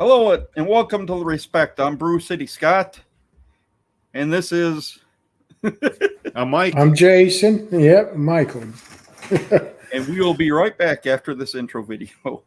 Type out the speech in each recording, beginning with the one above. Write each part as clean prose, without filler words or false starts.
Hello and welcome to The Respect. I'm Brew City Scott, and this is I'm Mike. I'm Jason. Yep, Michael. and we will be right back after this intro video.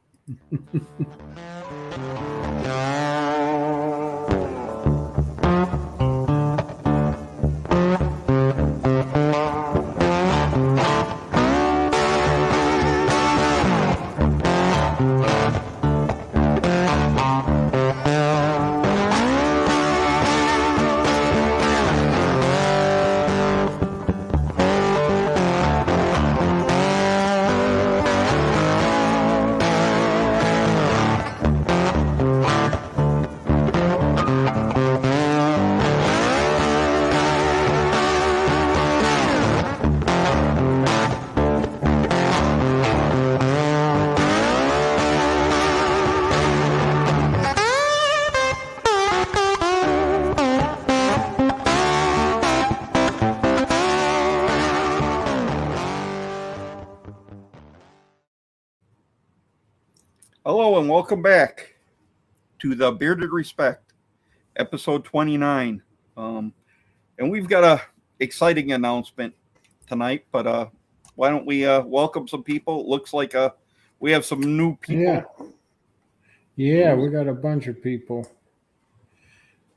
Hello and welcome back to the Bearded Respect, episode 29. And we've got a exciting announcement tonight, but why don't we welcome some people? It looks like we have some new people. Yeah, we got a bunch of people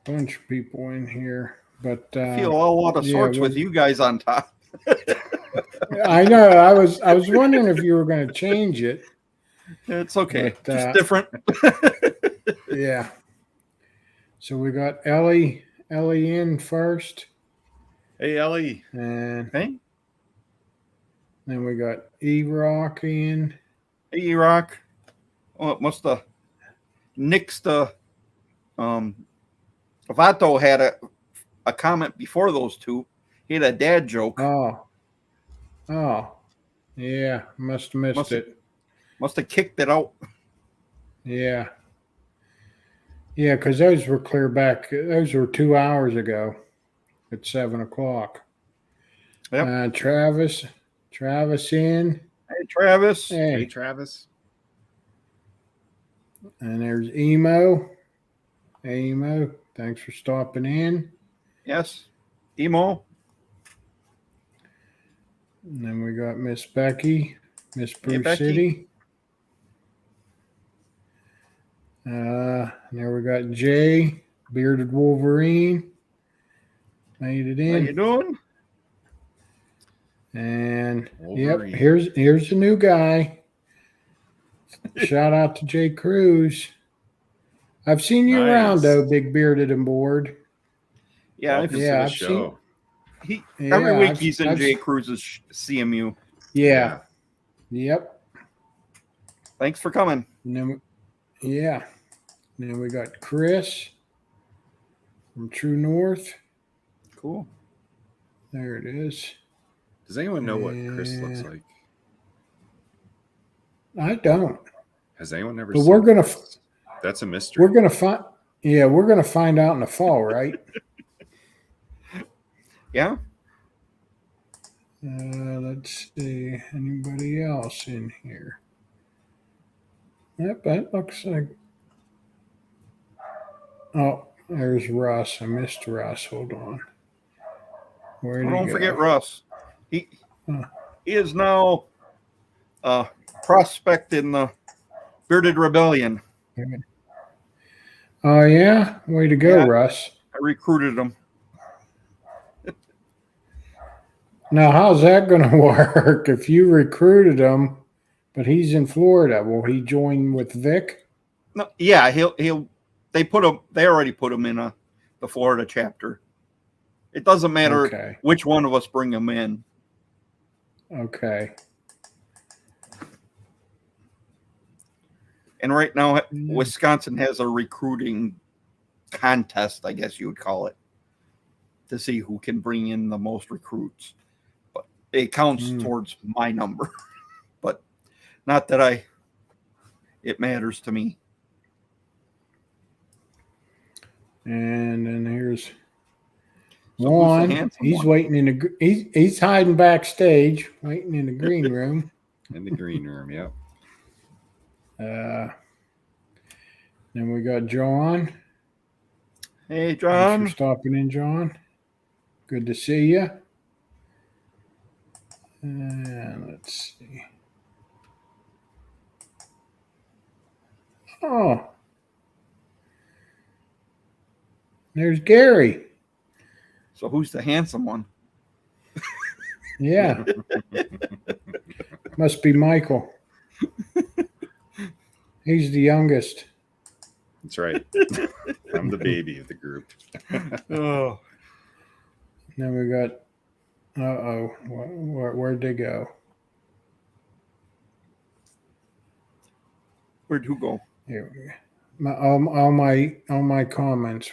in here. But I feel all out of sorts with you guys on top. I know. I was wondering if you were going to change it. It's okay. But, just different. Yeah. So we got Ellie in first. Hey, Ellie. And Hey. then we got E-Rock in. Hey, E-Rock. Oh, it must have nixed the Vato had a comment before those two. He had a dad joke. Oh. Yeah. Must have missed it. Must have kicked it out. Yeah. Yeah, because those were clear back. Those were 2 hours ago at 7 o'clock. Yep. Travis in. Hey, Travis. Hey, Travis. And there's Emo. Hey, Emo. Thanks for stopping in. Yes. Emo. And then we got Miss Becky, Miss Brew Becky. City. And there we got Jay, Bearded Wolverine. Made it in. How you doing? And Wolverine. Yep, here's the new guy. Shout out to Jay Cruz. I've seen you around though, big bearded and bored. Yeah, Welcome to the show. Every week he's in Jay Cruz's CMU. Yeah. Yep. Thanks for coming. And then we got Chris from True North. Cool. There it is. Does anyone know what Chris looks like? I don't. Has anyone ever But seen we're gonna. That's a mystery. We're gonna find. Yeah, we're gonna find out in the fall, right? Yeah. Let's see. Anybody else in here? Yep, that looks like. Oh, there's Russ. I missed Russ. Hold on. Don't forget Russ. He is now prospect in the Bearded Rebellion. Oh yeah, way to go, Russ. I recruited him. Now, how's that going to work? If you recruited him, but he's in Florida, will he join with Vic? No, yeah, he'll. They already put him in the Florida chapter. It doesn't matter which one of us bring him in. Okay. And right now, Wisconsin has a recruiting contest, I guess you would call it, to see who can bring in the most recruits. But it counts towards my number. But not that it matters to me. And then here's So Juan. He's waiting in the. He's hiding backstage, waiting in the green room. In the green room, yep. Then we got John. Hey, Thanks John. for stopping in, John. Good to see you. And let's see. Oh, there's Gary. So who's the handsome one? Yeah. Must be Michael. He's the youngest. That's right. I'm the baby of the group. Oh, Then we got, where'd they go? where'd who go? Here we go. All my comments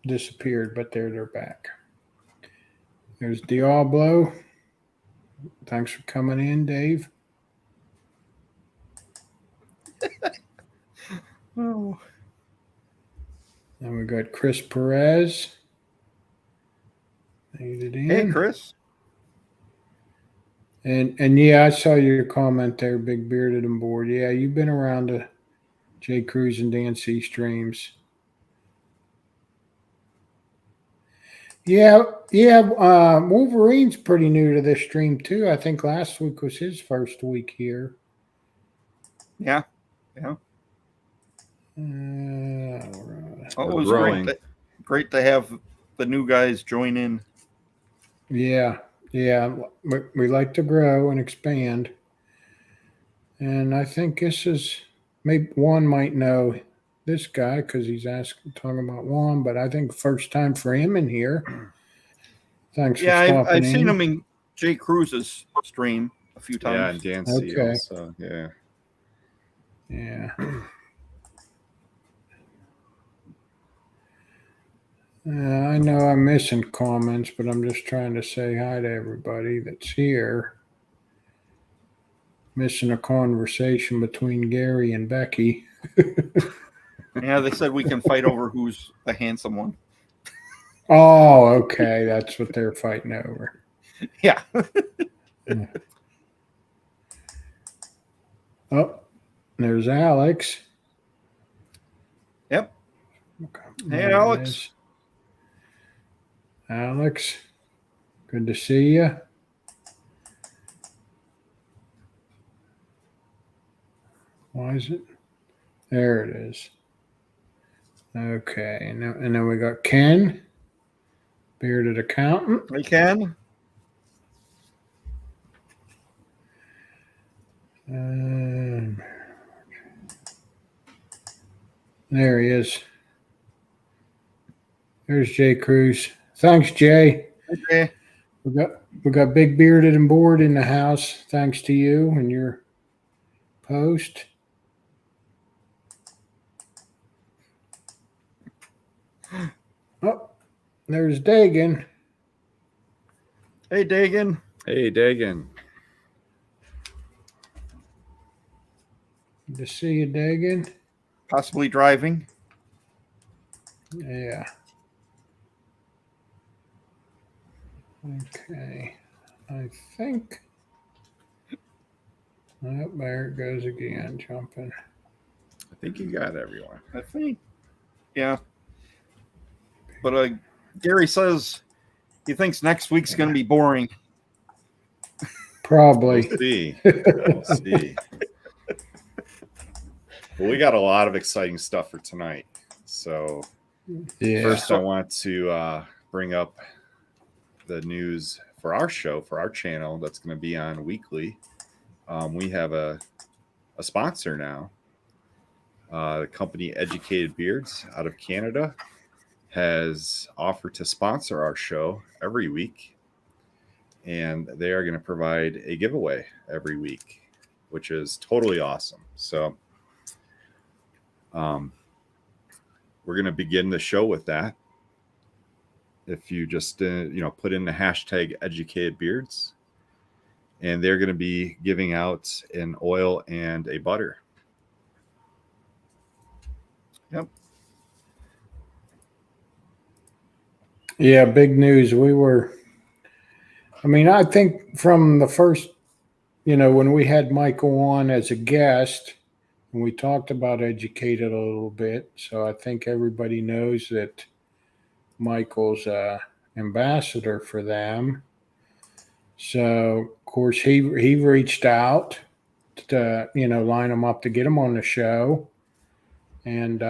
disappeared, but they're back. There's Diablo. Thanks for coming in, Dave. Oh. And we got Chris Perez. Made it in. Hey, Chris. And yeah, I saw your comment there, Big Bearded and Bored. Yeah, you've been around the J. Cruz and Dan C streams. Yeah. Wolverine's pretty new to this stream too. I think last week was his first week here. Yeah. All right. Oh, it We're was growing. great to have the new guys join in. Yeah. We like to grow and expand. And I think this is, maybe Juan might know this guy because he's talking about Juan, but I think first time for him in here. Thanks for stopping I've in. seen him in Jay Cruz's stream a few Yeah, and times. Dan C Okay. also. Yeah. Yeah. I know I'm missing comments, but I'm just trying to say hi to everybody that's here. Missing a conversation between Gary and Becky. Yeah, they said we can fight over who's the handsome one. Oh, okay. That's what they're fighting over. Yeah. Oh, there's Alex. Yep. Okay. Hey, There it Alex. is. Alex, good to see you. Why is it? There it is. Okay, and then we got Ken, bearded accountant. We can. There he is. There's Jay Cruz. Thanks, Jay. Okay. We got Big Bearded and Bored in the house. Thanks to you and your post. Oh, there's Dagan. Hey, Dagan. Hey, Dagan. Good to see you, Dagan. Possibly driving. Yeah. Okay. I think. Oh, there it goes again, jumping. I think you got everyone. I think. Yeah. But Gary says he thinks next week's going to be boring. Probably. We'll see. We'll see. Well, we got a lot of exciting stuff for tonight. So Yeah. first, I want to bring up the news for our show, for our channel that's going to be on weekly. We have a sponsor now. The company Educated Beards out of Canada has offered to sponsor our show every week. And they are going to provide a giveaway every week, which is totally awesome. So we're going to begin the show with that. If you just put in the hashtag Educated Beards, and they're going to be giving out an oil and a butter. Yep. Yeah, big news. I think from the first, when we had Michael on as a guest, And we talked about Educated a little bit. So I think everybody knows that Michael's ambassador for them. So of course he reached out to line them up to get him on the show, and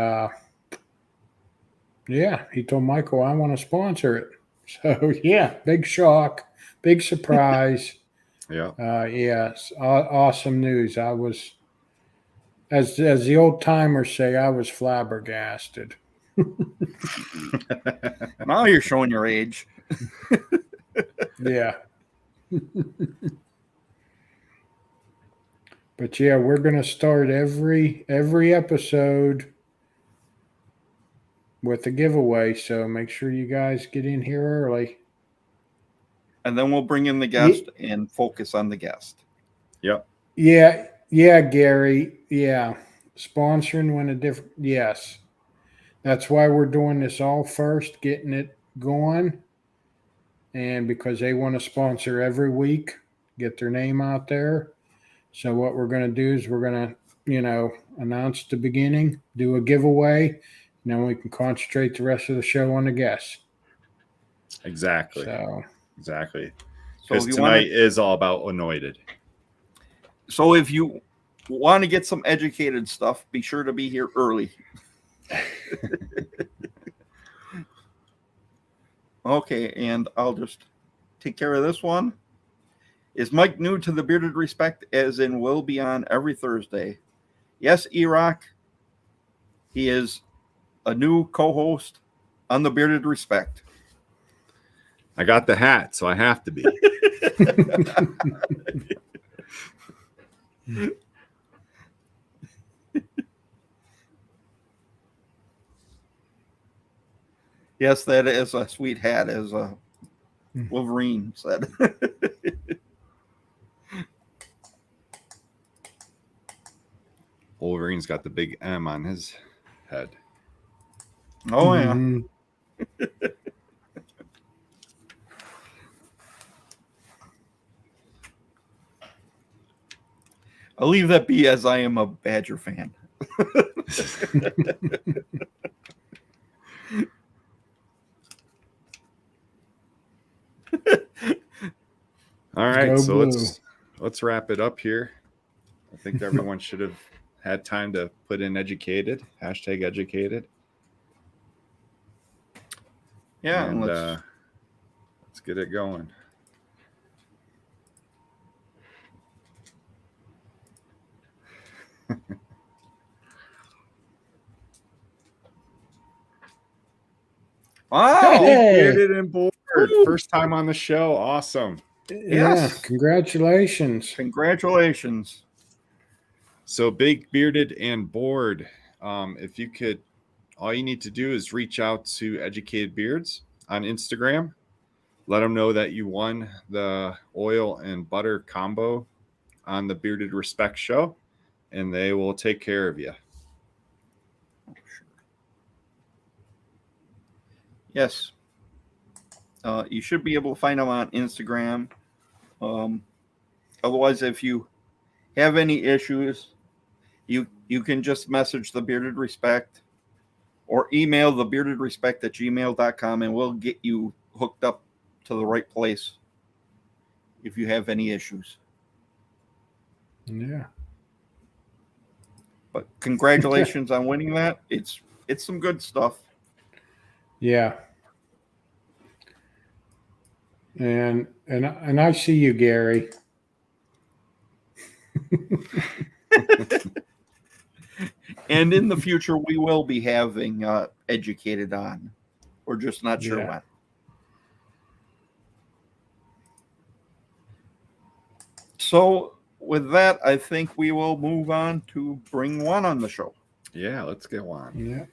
yeah, he told Michael, I want to sponsor it. So yeah, big shock, big surprise. Yeah. Yes, awesome news. I was, as the old timers say, I was flabbergasted. Now you're showing your age. Yeah. But yeah, we're gonna start every episode with a giveaway. So make sure you guys get in here early. And then we'll bring in the guest and focus on the guest. Yep. Yeah, Gary. Yeah. Sponsoring when a different, yes. That's why we're doing this all first, getting it going. And because they want to sponsor every week, get their name out there. So what we're going to do is we're going to, announce the beginning, do a giveaway, and then we can concentrate the rest of the show on the guests. Exactly. So because tonight is all about Anointed. So if you want to get some educated stuff, be sure to be here early. Okay, and I'll just take care of this one. Is Mike new to the Bearded Respect, as in will be on every Thursday? Yes, E-Rock. He is a new co-host on the Bearded Respect. I got the hat, so I have to be. Yes, that is a sweet hat, as Wolverine said. Wolverine's got the big M on his head. Oh, yeah. Mm-hmm. I'll leave that be, as I am a Badger fan. All right, Go so blue. let's wrap it up here. I think everyone should have had time to put in educated, #educated. Yeah, and let's get it going. wow. Hey. Bearded and bored. First time on the show. Awesome. Yeah, congratulations. Congratulations. So big, bearded, and bored. If you could, all you need to do is reach out to Educated Beards on Instagram. Let them know that you won the oil and butter combo on the Bearded Respect show, and they will take care of you. Yes. You should be able to find them on Instagram. Otherwise, if you have any issues, you can just message the Bearded Respect or email thebeardedrespect@gmail.com, and we'll get you hooked up to the right place if you have any issues. Yeah. But congratulations on winning that. It's some good stuff. Yeah. And I see you, Gary. And in the future, we will be having Educated on. We're just not sure when. So with that, I think we will move on to bring one on the show. Yeah, let's get one. Yeah.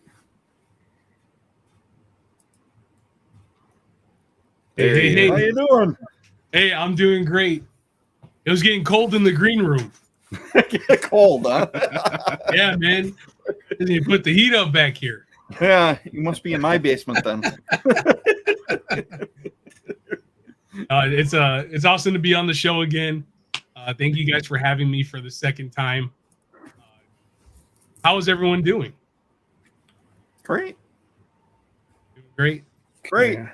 Hey. How you doing? Hey, I'm doing great. It was getting cold in the green room. Cold, huh? Yeah, man. You put the heat up back here. Yeah, you must be in my basement then. It's awesome to be on the show again. Thank you guys for having me for the second time. How is everyone doing? Great. Doing great. Great. Yeah.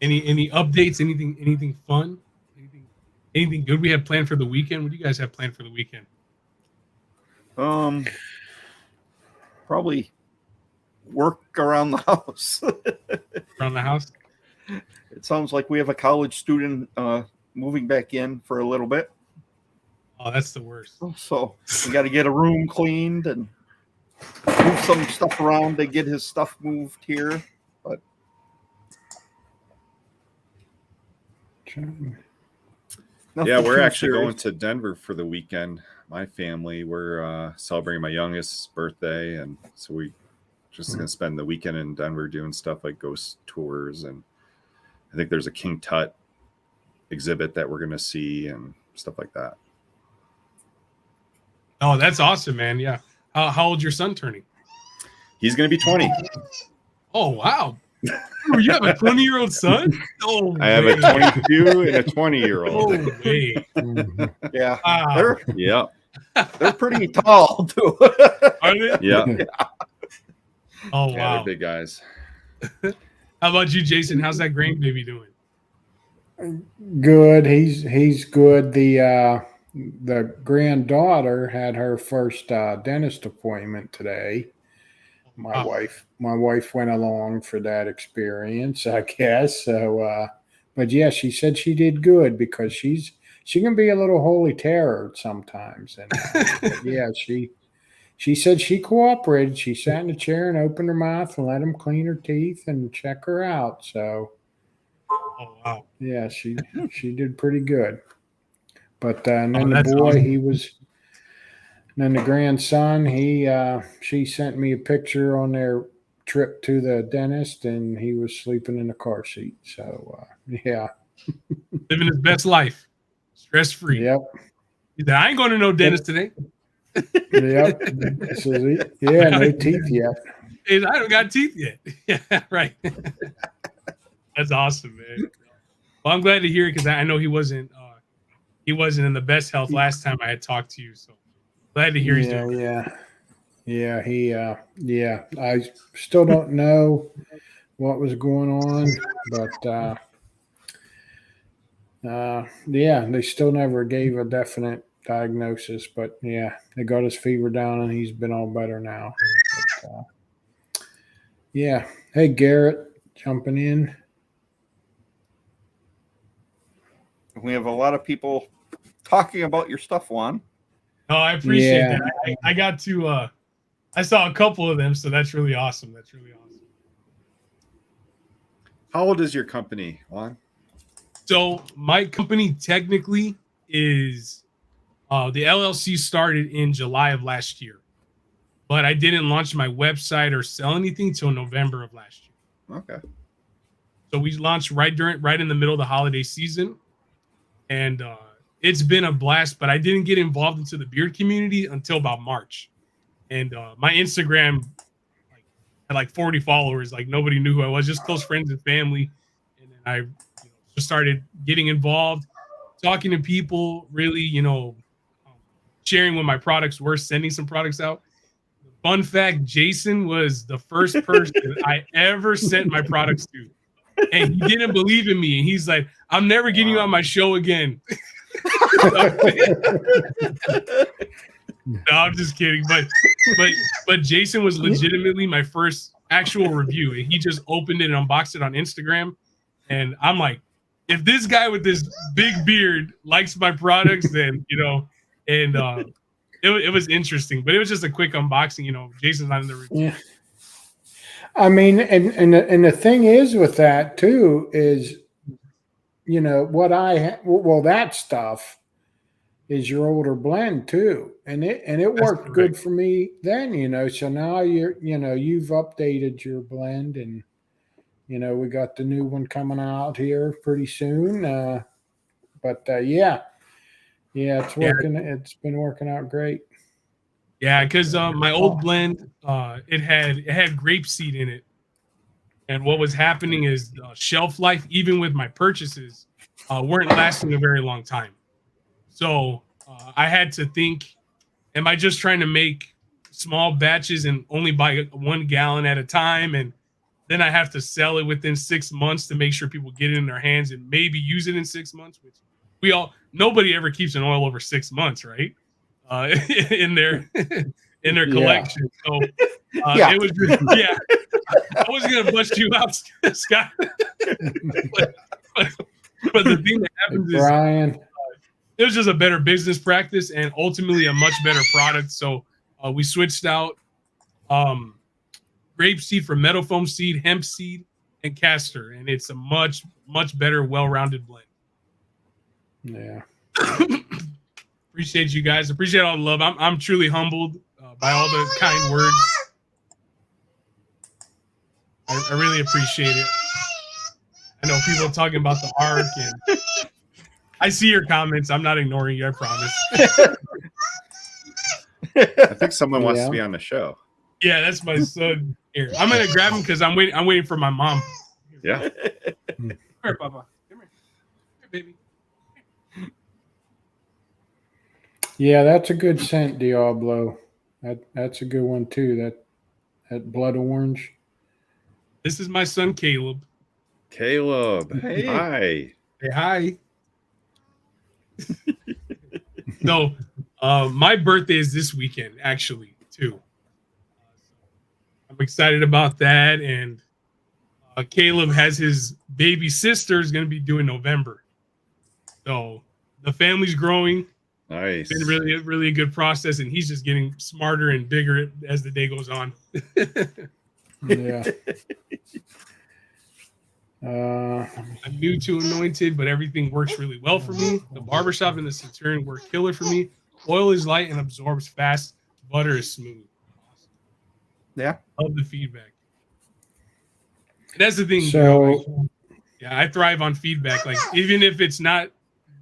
Any updates? Anything fun? Anything good we have planned for the weekend? What do you guys have planned for the weekend? Probably work around the house. Around the house? It sounds like we have a college student moving back in for a little bit. Oh, that's the worst. So we got to get a room cleaned and move some stuff around to get his stuff moved here. But Yeah, we're too actually serious. going to Denver for the weekend. My family, we're celebrating my youngest's birthday, and so we just gonna spend the weekend in Denver doing stuff like ghost tours, and I think there's a King Tut exhibit that we're gonna see and stuff like that. Oh, that's awesome, man. Yeah. How old's your son turning? He's gonna be 20. Oh, wow. You have a 20-year-old son? Oh, I have a 22 and a 20-year-old. Oh, wait. Yeah, Wow. Yeah, they're pretty tall too. Are they? yeah, Oh, yeah. wow. They're big guys. How about you, Jason? How's that grandbaby doing? Good. He's good. The granddaughter had her first dentist appointment today. My Wow. wife went along for that experience, I guess. So, but yeah, she said she did good because she can be a little holy terror sometimes. And but yeah, she said she cooperated. She sat in a chair and opened her mouth and let him clean her teeth and check her out. So Oh, wow. yeah, she did pretty good. But and then Oh, the that's boy, awesome. and then the grandson, she sent me a picture on their trip to the dentist, and he was sleeping in the car seat. So yeah, Living his best life. Stress free. yep, He said, I ain't going to no dentist today. yep. So, yeah, no teeth yet. I haven't got teeth yet. Yeah, right. That's awesome, man. Well, I'm glad to hear it because I know he wasn't in the best health last time I had talked to you. So glad to hear he's doing great. Yeah. Yeah. I still don't know what was going on, but yeah, they still never gave a definite diagnosis. But yeah, they got his fever down, and he's been all better now. But, yeah. Hey, Garrett, jumping in. We have a lot of people talking about your stuff, Juan. Oh, I appreciate Yeah. that. I got to I saw a couple of them, so that's really awesome. That's really awesome. How old is your company, Juan? So my company technically is the LLC started in July of last year, but I didn't launch my website or sell anything till November of last year. Okay. So we launched right in the middle of the holiday season, and it's been a blast. But I didn't get involved into the beard community until about March, and my Instagram had like 40 followers. Like nobody knew who I was, just close friends and family. And then I just started getting involved, talking to people, really, sharing what my products were, sending some products out. Fun fact, Jason was the first person I ever sent my products to. And he didn't believe in me. And he's like, I'm never getting you on my show again. No, I'm just kidding. But Jason was legitimately my first actual review. And he just opened it and unboxed it on Instagram. And I'm like, if this guy with this big beard likes my products, then, and it was interesting. But it was just a quick unboxing. Jason's not in the review. Yeah. I mean, and the thing is with that too is, that stuff is your older blend too, and it worked good for me then. So now you've updated your blend, and we got the new one coming out here pretty soon. But yeah, it's working. It's been working out great. Yeah, because my old blend, it had grapeseed in it, and what was happening is shelf life, even with my purchases, weren't lasting a very long time. So I had to think am I just trying to make small batches and only buy 1 gallon at a time, and then I have to sell it within 6 months to make sure people get it in their hands and maybe use it in 6 months, which nobody ever keeps an oil over 6 months, right? In their collection. So it was I wasn't gonna bust you out, Scott. but the thing that happens is Brian, it was just a better business practice and ultimately a much better product. So we switched out grape seed for meadow foam seed, hemp seed, and castor, and it's a much better, well-rounded blend. Yeah. Appreciate you guys. Appreciate all the love. I'm truly humbled by all the kind words. I really appreciate it. I know people are talking about the arc, and I see your comments. I'm not ignoring you. I promise. I think someone wants to be on the show. Yeah, that's my son. Here, I'm gonna grab him because I'm waiting for my mom. Yeah. Come here, Papa. Come here, baby. Yeah, that's a good scent, Diablo. That's a good one too. That blood orange. This is my son, Caleb. Caleb. Hey. Hi. Say hi. So, my birthday is this weekend, actually, too. I'm excited about that, and Caleb has his baby sister is going to be due in November. So the family's growing. Nice. It's been really a good process, and he's just getting smarter and bigger as the day goes on. Yeah. I'm new to Anointed, but everything works really well for me. The barbershop and the Centurion work killer for me. Oil is light and absorbs fast. Butter is smooth. Awesome. Yeah. Love the feedback. That's the thing. So, yeah, I thrive on feedback. Like, even if it's not,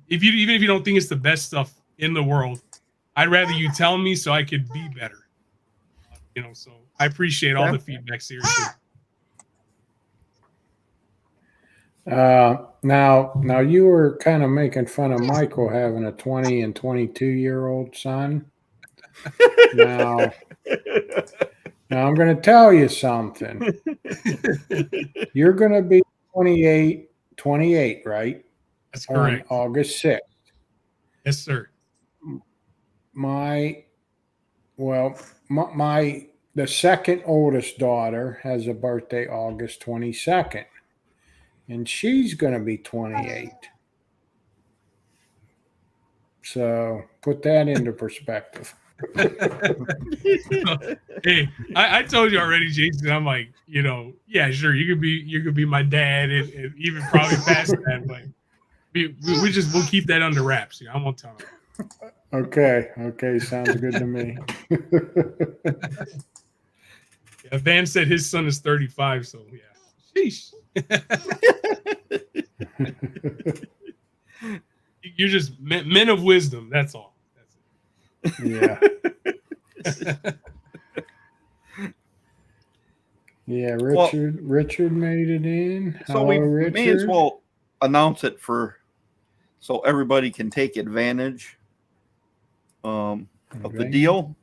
even if you don't think it's the best stuff in the world, I'd rather you tell me so I could be better. So I appreciate all the feedback, seriously. now you were kind of making fun of Michael having a 20 and 22-year-old son. Now I'm going to tell you something. You're going to be 28, right? That's correct. On August 6th. Yes, sir. The second oldest daughter has a birthday August 22nd, and she's going to be 28. So put that into perspective. Hey, I told you already, Jason. I'm like, yeah, sure, you could be my dad, and even probably past that, but we'll keep that under wraps. I won't tell him. Okay, sounds good to me. Yeah, Van said his son is 35, so yeah. Sheesh. You're just men of wisdom. That's all. That's it. Yeah. Yeah, Richard made it in. So Hello, we may as Richard. well announce it so everybody can take advantage of the deal.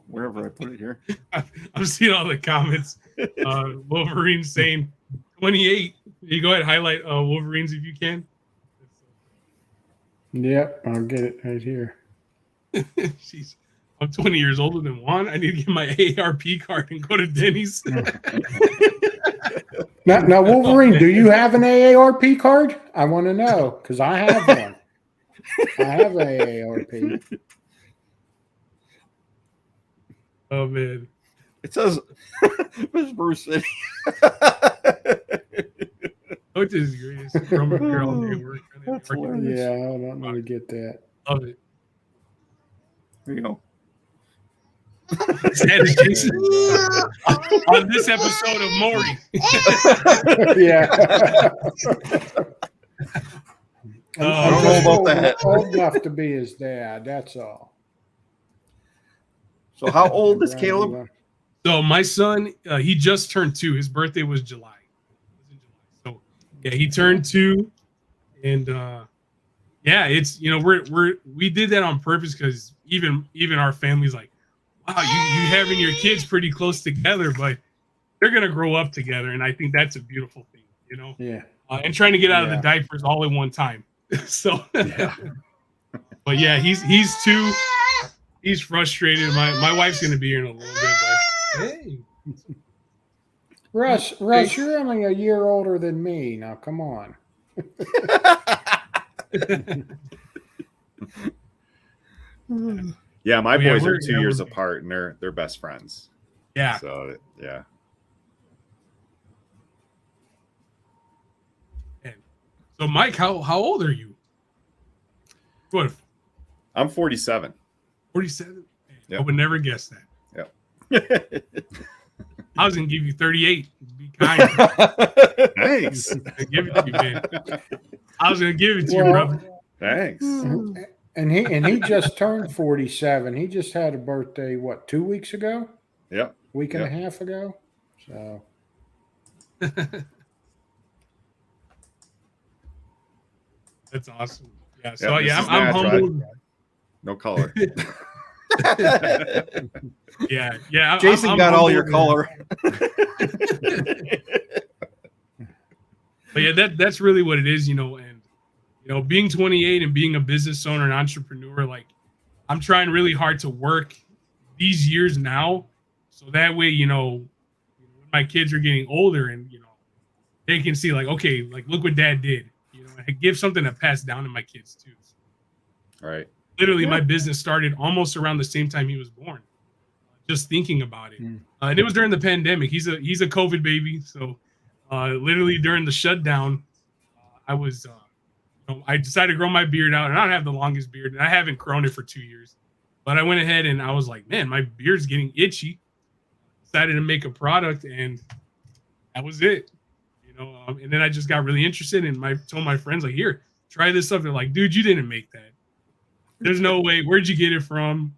Wherever I put it here. I'm seeing all the comments. Wolverine saying 28. You go ahead and highlight Wolverines if you can. Yep, I'll get it right here. Jeez. I'm 20 years older than Juan. I need to get my AARP card and go to Denny's. Now, Wolverine, do you have an AARP card? I want to know because I have one. I have an AARP. Oh, man. It says Miss Bruce City. Which is greatest. From a girl day work. Yeah, I don't know to get that. Love it. There you go. Jason. On this episode of Maury. Yeah. I don't know about that. Old enough to be his dad. That's all. So how old is Caleb? So my son, he just turned 2. His birthday was July. So yeah, he turned 2, and Yeah, it's we did that on purpose because even our family's like, wow, you having your kids pretty close together, but they're gonna grow up together, and I think that's a beautiful thing, Yeah. And trying to get out of the Yeah. diapers all at one time. So, Yeah. but yeah, he's frustrated. My wife's gonna be here in a little bit, but hey, Russ, you're only a year older than me. Now, come on. Yeah, my Oh, yeah, boys are we're- 2 yeah, years we're- apart, and they're best friends. yeah. So yeah. So, Mike, how old are you? What, I'm 47. 47? Yep. I would never guess that. Yep. I was gonna give you 38. Be kind. Thanks. I give it to you, man. I was gonna give it to you, Well, brother. Thanks. And he just turned 47. He just had a birthday, what, 2 weeks ago? Yep. Week and Yep. a half ago? So That's awesome. Yeah. So Yep, yeah, this is I'm natural. humbled. No color. Yeah. Yeah. Jason I'm got all your humbled. color. But yeah, that's really what it is, and being 28 and being a business owner and entrepreneur, like I'm trying really hard to work these years now, so that way, when my kids are getting older and they can see like, okay, like look what dad did, and give something to pass down to my kids too. Right. Literally, my business started almost around the same time he was born. Just thinking about it, and it was during the pandemic. He's a COVID baby, so literally during the shutdown, I was I decided to grow my beard out, and I don't have the longest beard, and I haven't grown it for 2 years. But I went ahead and I was like, man, my beard's getting itchy. Decided to make a product, and that was it. And then I just got really interested, and told my friends like, here, try this stuff. They're like, dude, you didn't make that. There's no way. Where'd you get it from?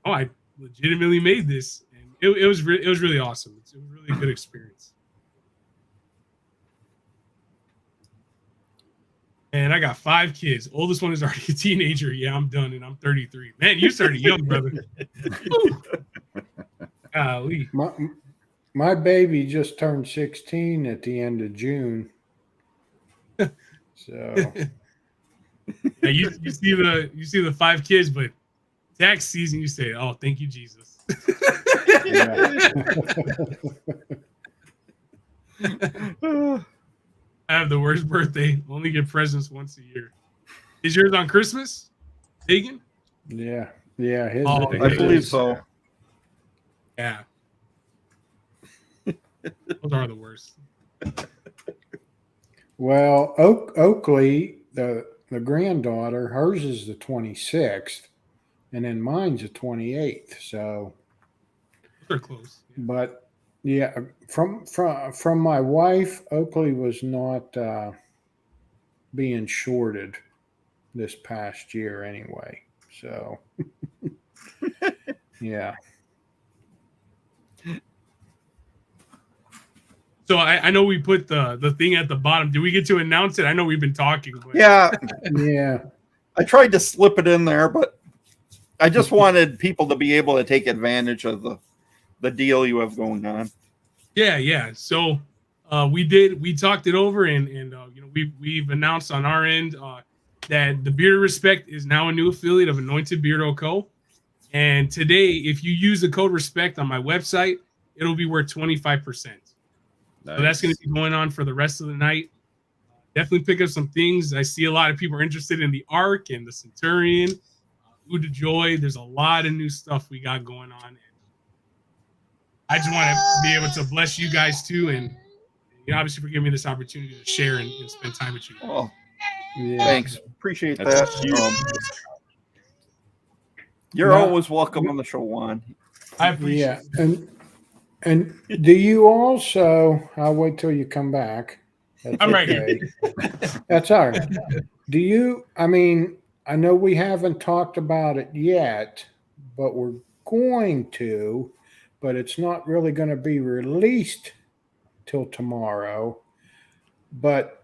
Oh, I legitimately made this, and it was really awesome. It was really a good experience. And I got 5 kids. Oldest one is already a teenager. Yeah, I'm done, and I'm 33. Man, you started young, brother. Golly. my baby just turned 16 at the end of June. So Yeah, you see the 5 kids, but tax season, you say, "Oh, thank you, Jesus." I have the worst birthday. Only get presents once a year. Is yours on Christmas, Hagen? yeah. Oh, I believe so. Yeah. Those are the worst. Well, Oakley, the granddaughter, hers is the 26th, and then mine's the 28th. So, They're close. Yeah. but yeah, from my wife, Oakley was not being shorted this past year anyway. So, yeah. So I know we put the thing at the bottom. Did we get to announce it? I know we've been talking. But... Yeah, Yeah. I tried to slip it in there, but I just wanted people to be able to take advantage of the deal you have going on. Yeah. So we talked it over, and we've announced on our end that the Beard of Respect is now a new affiliate of Anointed Beardo Co. And today, if you use the code RESPECT on my website, it'll be worth 25%. Nice. So that's going to be going on for the rest of the night. Definitely pick up some things. I see a lot of people are interested in the Ark and the Centurion, Uda Joy. There's a lot of new stuff we got going on. And I just want to be able to bless you guys too, and obviously for giving me this opportunity to share and spend time with you. Oh, Yeah. thanks. Appreciate That's that. huge. You're Now- always welcome on the show, Juan. I appreciate Yeah. And do you also, I'll wait till you come back. That's I'm right okay. That's all right. Do you, I mean, I know we haven't talked about it yet, but we're going to, but it's not really going to be released till tomorrow. But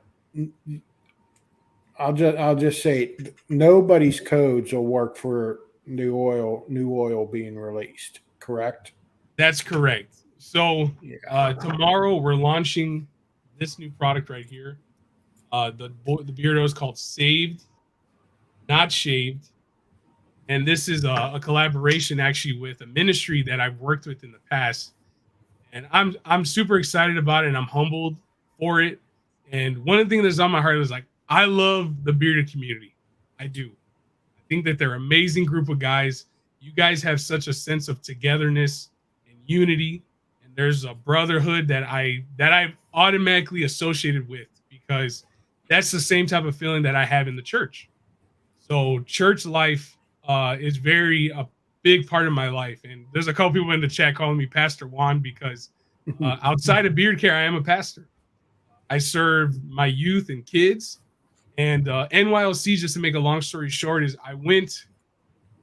I'll just say nobody's codes will work for new oil being released. Correct? That's correct. So Yeah. tomorrow we're launching this new product right here. The beard oil is called Saved, Not Shaved, and this is a collaboration actually with a ministry that I've worked with in the past, and I'm super excited about it, and I'm humbled for it. And one of the things that's on my heart is like I love the bearded community. I do. I think that they're an amazing group of guys. You guys have such a sense of togetherness and unity, and there's a brotherhood that I automatically associated with because that's the same type of feeling that I have in the church. So church life is very a big part of my life, and there's a couple people in the chat calling me Pastor Juan because outside of beard care, I am a pastor. I serve my youth and kids, and NYLC. Just to make a long story short, is I went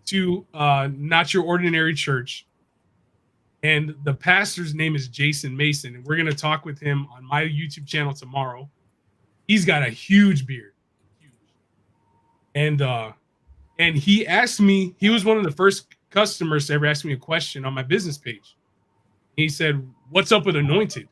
to Not Your Ordinary Church, and the pastor's name is Jason Mason, and we're gonna talk with him on my YouTube channel tomorrow. He's got a huge beard, huge, and he asked me. He was one of the first customers to ever ask me a question on my business page. He said, "What's up with Anointed?"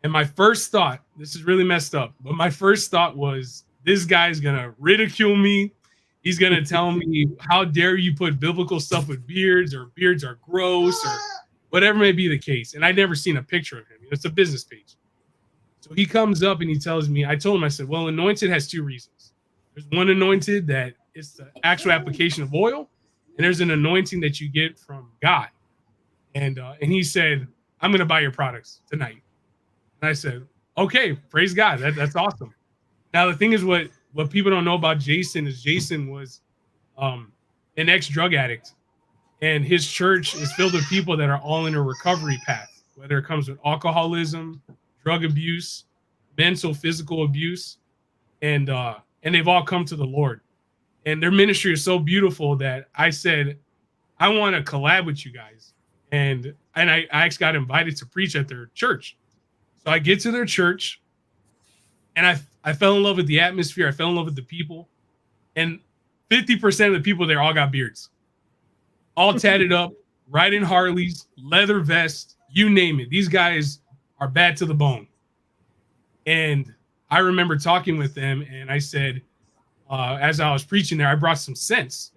And my first thought, this is really messed up, but my first thought was, this guy's gonna ridicule me. He's gonna tell me, how dare you put biblical stuff with beards, or beards are gross, or whatever may be the case. And I'd never seen a picture of him. It's a business page. So he comes up and he tells me, I told him, I said, well, Anointed has two reasons. There's one anointed that it's the actual application of oil, and there's an anointing that you get from God. And he said, I'm gonna buy your products tonight. And I said, okay, praise God. That's awesome. Now, the thing is, what people don't know about Jason is Jason was an ex-drug addict. And his church is filled with people that are all in a recovery path, whether it comes with alcoholism, drug abuse, mental, physical abuse. And they've all come to the Lord. And their ministry is so beautiful that I said, I want to collab with you guys. And I actually got invited to preach at their church. So I get to their church, and I fell in love with the atmosphere. I fell in love with the people, and 50% of the people there all got beards, all tatted up, riding Harleys, leather vests, you name it. These guys are bad to the bone. And I remember talking with them, and I said, as I was preaching there, I brought some sense.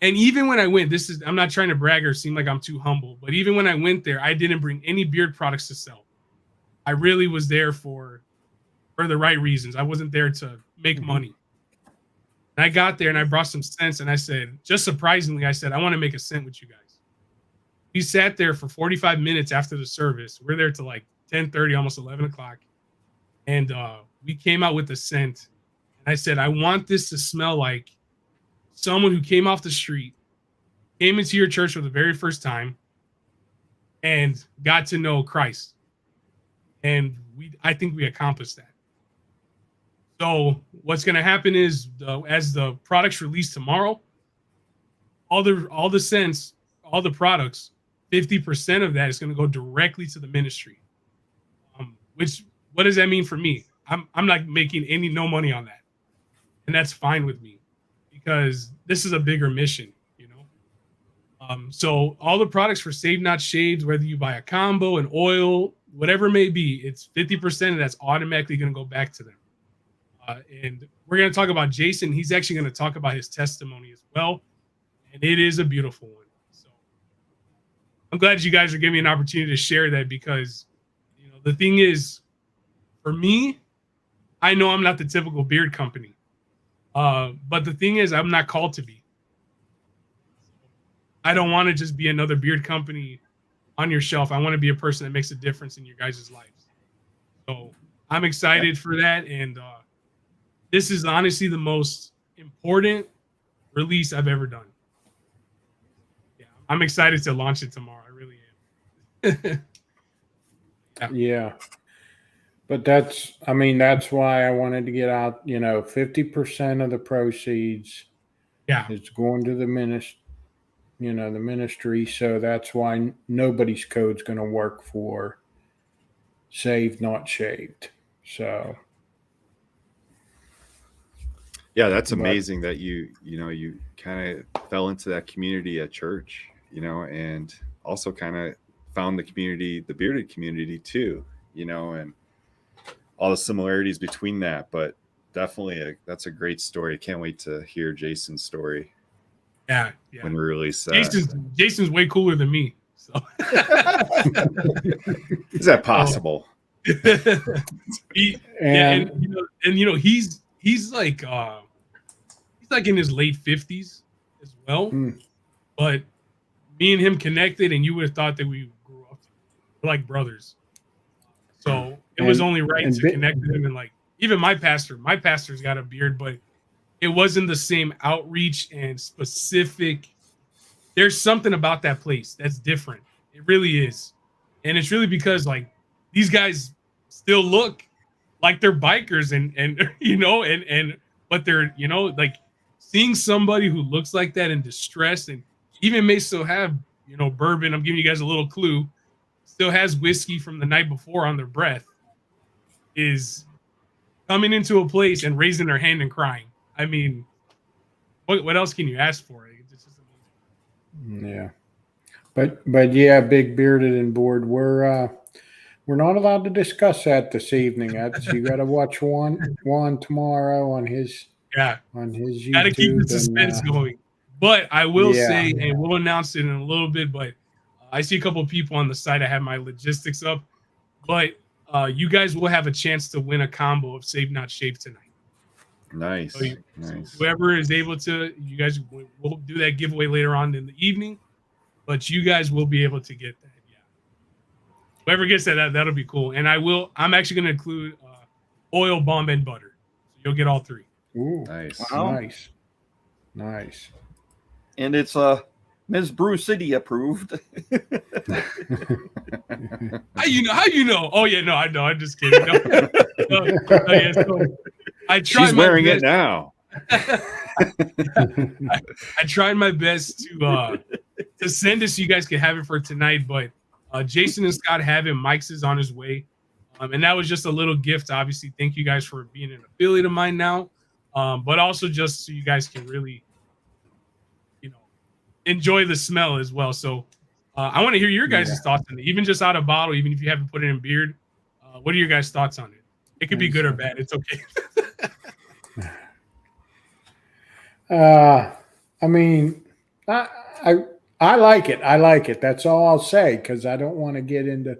And even when I went, I'm not trying to brag or seem like I'm too humble, but even when I went there, I didn't bring any beard products to sell. I really was there for the right reasons. I wasn't there to make money. And I got there and I brought some sense, and I said, just surprisingly, I said, I want to make a cent with you guys. We sat there for 45 minutes after the service. We're there till like 10:30, almost 11 o'clock. And we came out with a scent. And I said, I want this to smell like someone who came off the street, came into your church for the very first time, and got to know Christ. And I think we accomplished that. So what's going to happen is, as the products release tomorrow, all the scents, all the products, 50% of that is going to go directly to the ministry. Which, what does that mean for me? I'm not making no money on that, and that's fine with me, because this is a bigger mission, you know. So all the products for Save Not Shaved, whether you buy a combo, an oil, whatever it may be, it's 50%, and that's automatically going to go back to them. And we're going to talk about Jason. He's actually going to talk about his testimony as well, and it is a beautiful one. So I'm glad you guys are giving me an opportunity to share that, because, you know, the thing is, for me, I know I'm not the typical beard company, but the thing is, I'm not called to be. I don't want to just be another beard company on your shelf. I want to be a person that makes a difference in your guys' lives. So I'm excited for that, and this is honestly the most important release I've ever done. Yeah, I'm excited to launch it tomorrow. I really am. Yeah. But that's why I wanted to get out, 50% of the proceeds is going to the ministry. So that's why nobody's code's going to work for Saved Not Shaved. So Yeah, that's amazing that you kind of fell into that community at church, and also kind of found the community, the bearded community too, and all the similarities between that. But definitely that's a great story. I can't wait to hear Jason's story. Yeah. When we release that. Jason's way cooler than me. So is that possible? He's like in his late 50s as well. But me and him connected, and you would have thought that we grew up like brothers. So it was only right to connect with him. And like even my pastor's got a beard, but it wasn't the same outreach and specific. There's something about that place that's different. It really is. And it's really because like these guys still look like they're bikers and but they're, like seeing somebody who looks like that in distress and even may still have, bourbon. I'm giving you guys a little clue. Still has whiskey from the night before on their breath, is coming into a place and raising their hand and crying. I mean, what else can you ask for? It's just amazing. Yeah. But yeah, big bearded and bored. We're not allowed to discuss that this evening. You got to watch Juan tomorrow on his YouTube. Got to keep the suspense going. But I will say, and we'll announce it in a little bit. But I see a couple of people on the site. I have my logistics up, but you guys will have a chance to win a combo of Save Not Shave tonight. Nice. So whoever is able to, you guys will do that giveaway later on in the evening. But you guys will be able to get that. Yeah. Whoever gets that'll be cool. And I'm actually going to include oil, bomb, and butter. So you'll get all three. Ooh, nice. Wow. Nice. And it's Ms. Brew City approved. How you know? Oh yeah, no, I know. I'm just kidding. Yeah, so she's wearing it now. I tried my best to send it so you guys can have it for tonight, but Jason and Scott have it. Mike's is on his way, and that was just a little gift. Obviously, thank you guys for being an affiliate of mine now, but also just so you guys can really, enjoy the smell as well. So I want to hear your guys' thoughts on it, even just out of bottle, even if you haven't put it in beard. What are your guys' thoughts on it? It could be good or bad. It's okay. I mean, I like it. I like it. That's all I'll say, because I don't want to get into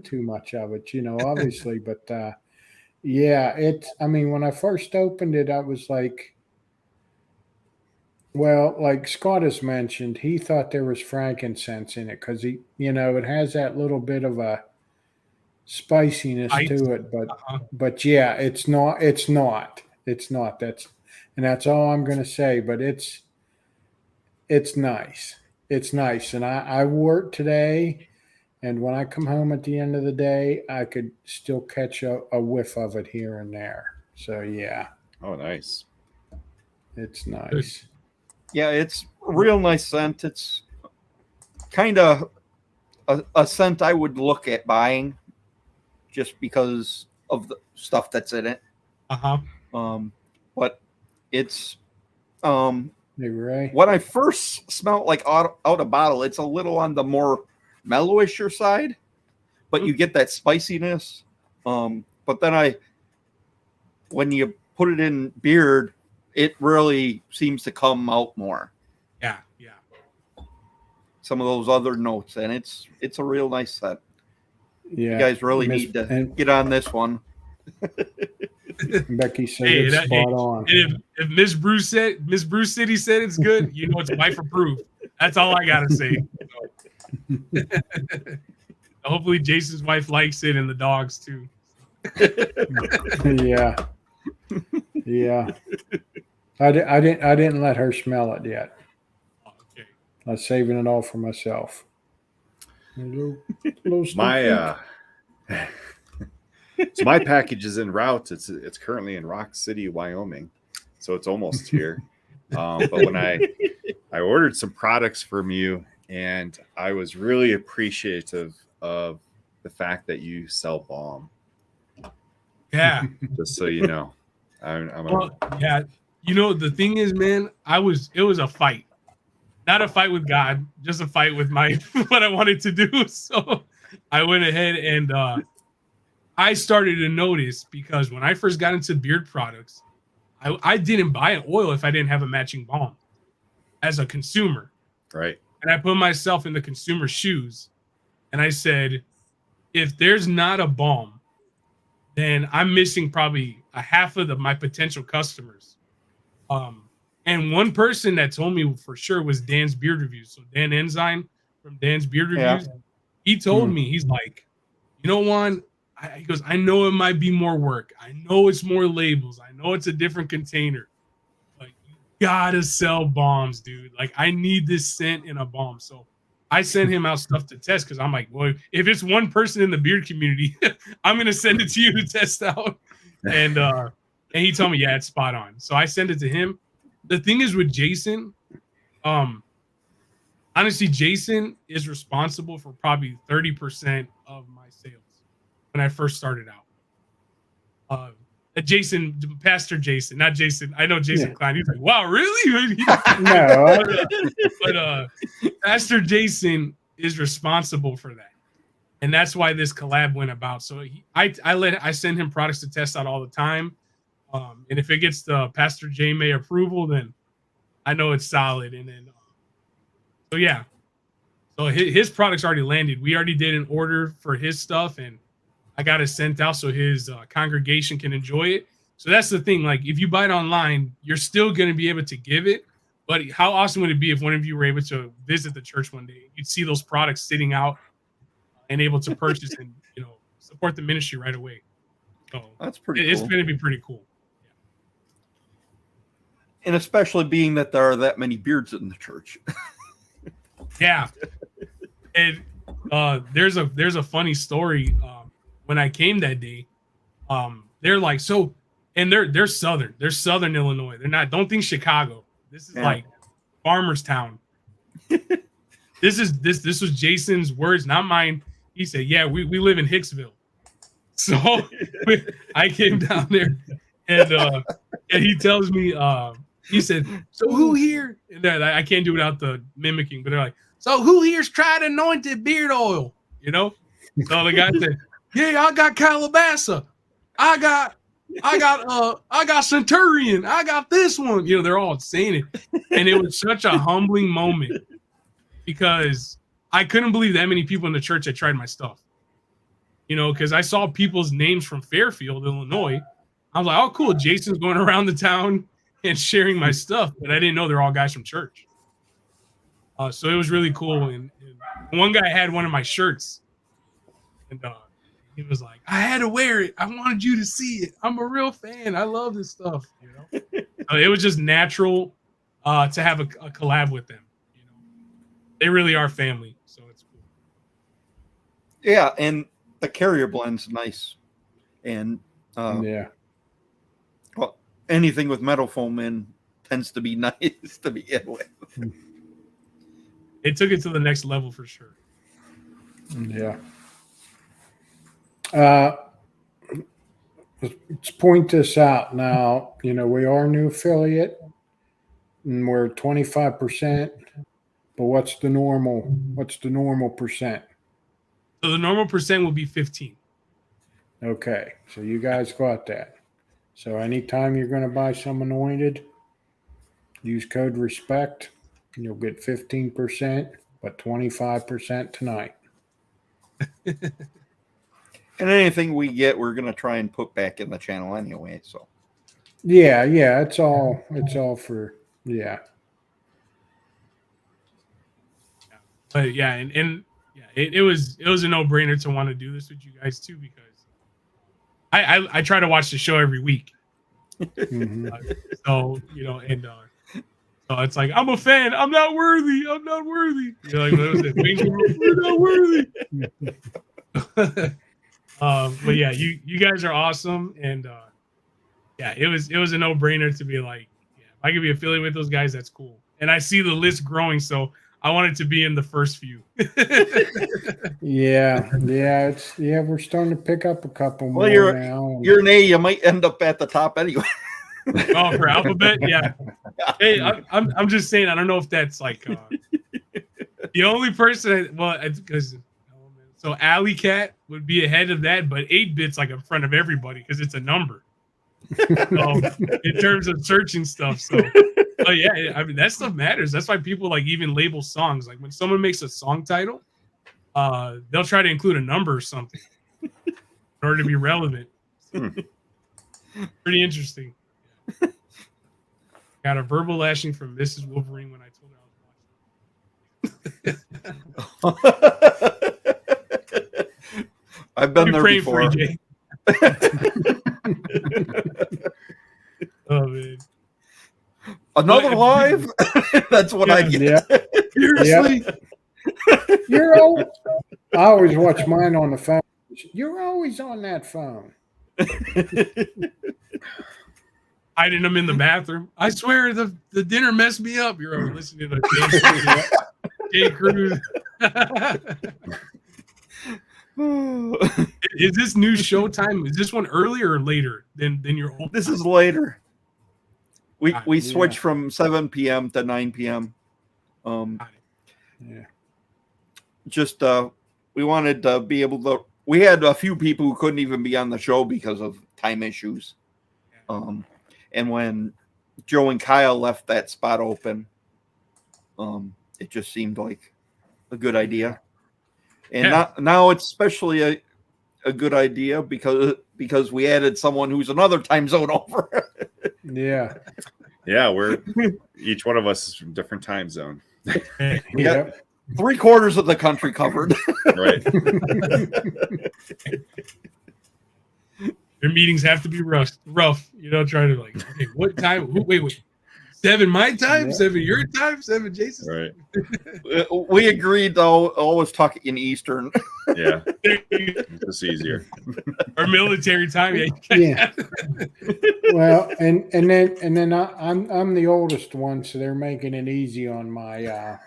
too much of it, obviously. But I mean, when I first opened it, I was like, well, like Scott has mentioned, he thought there was frankincense in it because he, it has that little bit of a spiciness to it, but yeah, it's not. That's all I'm going to say. But it's nice. It's nice, and I wore it today. And when I come home at the end of the day, I could still catch a whiff of it here and there. So yeah. Oh, nice. It's nice. Yeah, it's a real nice scent. It's kind of a scent I would look at buying just because of the stuff that's in it. But it's hey, Ray. When I first smelled like out of bottle, it's a little on the more mellowisher side, but you get that spiciness. But then when you put it in beard, it really seems to come out more. Yeah. Some of those other notes, and it's a real nice set. Yeah, you guys really need to get on this one. Becky said it's spot on. If Miss Bruce City said it's good, it's wife approved. That's all I gotta say. Hopefully, Jason's wife likes it, and the dogs too. Yeah. I didn't let her smell it yet. Okay. I'm saving it all for myself. So my package is en route. It's currently in Rock City, Wyoming, so it's almost here. But when I ordered some products from you, and I was really appreciative of the fact that you sell balm. Yeah. Just so you know. Well, yeah. You know, the thing is, man, it was a fight. Not a fight with God, just a fight with my what I wanted to do. So I went ahead and I started to notice, because when I first got into beard products, I didn't buy an oil if I didn't have a matching balm as a consumer. Right. And I put myself in the consumer's shoes, and I said, if there's not a balm, then I'm missing probably a half of my potential customers. And one person that told me for sure was Dan's Beard Reviews. So Dan Enzyme from Dan's Beard Reviews, he told me, he's like, you know, Juan, he goes, I know it might be more work. I know it's more labels. I know it's a different container. But you gotta sell bombs, dude. Like, I need this scent in a bomb. So I sent him out stuff to test, because I'm like, well, if it's one person in the beard community, I'm gonna send it to you to test out. And he told me, yeah, it's spot on. So I sent it to him. The thing is with Jason, honestly, Jason is responsible for probably 30% of my sales when I first started out. Jason, Pastor Jason, not Jason. I know Jason Klein. He's like, wow, really? No. But Pastor Jason is responsible for that. And that's why this collab went about. So I send him products to test out all the time. And if it gets the Pastor J May approval, then I know it's solid. And then, so yeah. So his products already landed. We already did an order for his stuff, and I got it sent out so his congregation can enjoy it. So that's the thing. Like, if you buy it online, you're still going to be able to give it. But how awesome would it be if one of you were able to visit the church one day? You'd see those products sitting out and able to purchase and, you know, support the ministry right away. So that's pretty It's cool. going to be pretty cool. And especially being that there are that many beards in the church. Yeah. And there's a funny story. When I came that day, they're like, so, and they're southern Illinois. They're not, don't think Chicago. This is like farmer's town. This was Jason's words, not mine. He said, yeah, we live in Hicksville. So I came down there, and he tells me, he said, so who here, and I can't do it without the mimicking, but they're like, so who here's tried Anointed beard oil? You know? So the guy said, yeah, I got Calabasa. I got Centurion. I got this one. You know, they're all saying it. And it was such a humbling moment, because I couldn't believe that many people in the church had tried my stuff. You know, because I saw people's names from Fairfield, Illinois. I was like, oh, cool. Jason's going around the town and sharing my stuff. But I didn't know they're all guys from church. So it was really cool. And one guy had one of my shirts. And he was like, I had to wear it. I wanted you to see it. I'm a real fan. I love this stuff. You know, it was just natural to have a collab with them. You know, they really are family, so it's cool. Yeah, and the carrier blend's nice, and well, anything with metal foam in tends to be nice to begin with. It took it to the next level for sure. Yeah. Let's point this out now. You know, we are a new affiliate, and we're 25%. But what's the normal? What's the normal percent? So the normal percent will be 15. Okay, so you guys got that. So anytime you're going to buy some Anointed, use code RESPECT, and you'll get 15%, but 25% tonight. And anything we get, we're going to try and put back in the channel anyway. So Yeah, it's all for But yeah, and yeah, it was a no-brainer to want to do this with you guys too, because I try to watch the show every week. Mm-hmm. So, you know, and so it's like, I'm a fan. I'm not worthy. You know, like, what was it? We're not worthy. But yeah, you guys are awesome, and yeah, it was a no-brainer to be like, yeah, if I could be affiliated with those guys, that's cool. And I see the list growing, so I wanted to be in the first few. Yeah, we're starting to pick up a couple more you're now. You're an A, you might end up at the top anyway. Oh, for Alphabet, yeah. Hey, I'm just saying. I don't know if that's like the only person. Well, because so Alley Cat would be ahead of that, but 8-bit's like in front of everybody because it's a number. So in terms of searching stuff, so yeah, I mean that stuff matters. That's why people like even label songs. Like when someone makes a song title, they'll try to include a number or something in order to be relevant. So, pretty interesting. Yeah. Got a verbal lashing from Mrs. Wolverine when I told her I was watching. I've been there before. For you, Jay. Oh man. Another live? That's what I get. Yeah. Seriously? You're always, I always watch mine on the phone. You're always on that phone. Hiding them in the bathroom. I swear the dinner messed me up. You're always listening to Jay Cruz. Is this new showtime? Is this one earlier or later than your old? This is later. We switched from 7 p.m. to 9 p.m. Yeah. Just we wanted to be able to. We had a few people who couldn't even be on the show because of time issues. And when Joe and Kyle left that spot open, it just seemed like a good idea. And now it's especially a good idea because we added someone who's another time zone over. Yeah. Yeah, we're each one of us is from different time zone. Yep. 3/4 of the country covered. Right. Their meetings have to be rough. You know, trying to like, okay, what time? Wait. 7 my time, 7 your time, 7 Jason's. Right. We agreed though, always talk in Eastern. Yeah. It's easier. Or military time. Yeah. Well, and then I'm the oldest one, so they're making it easy on my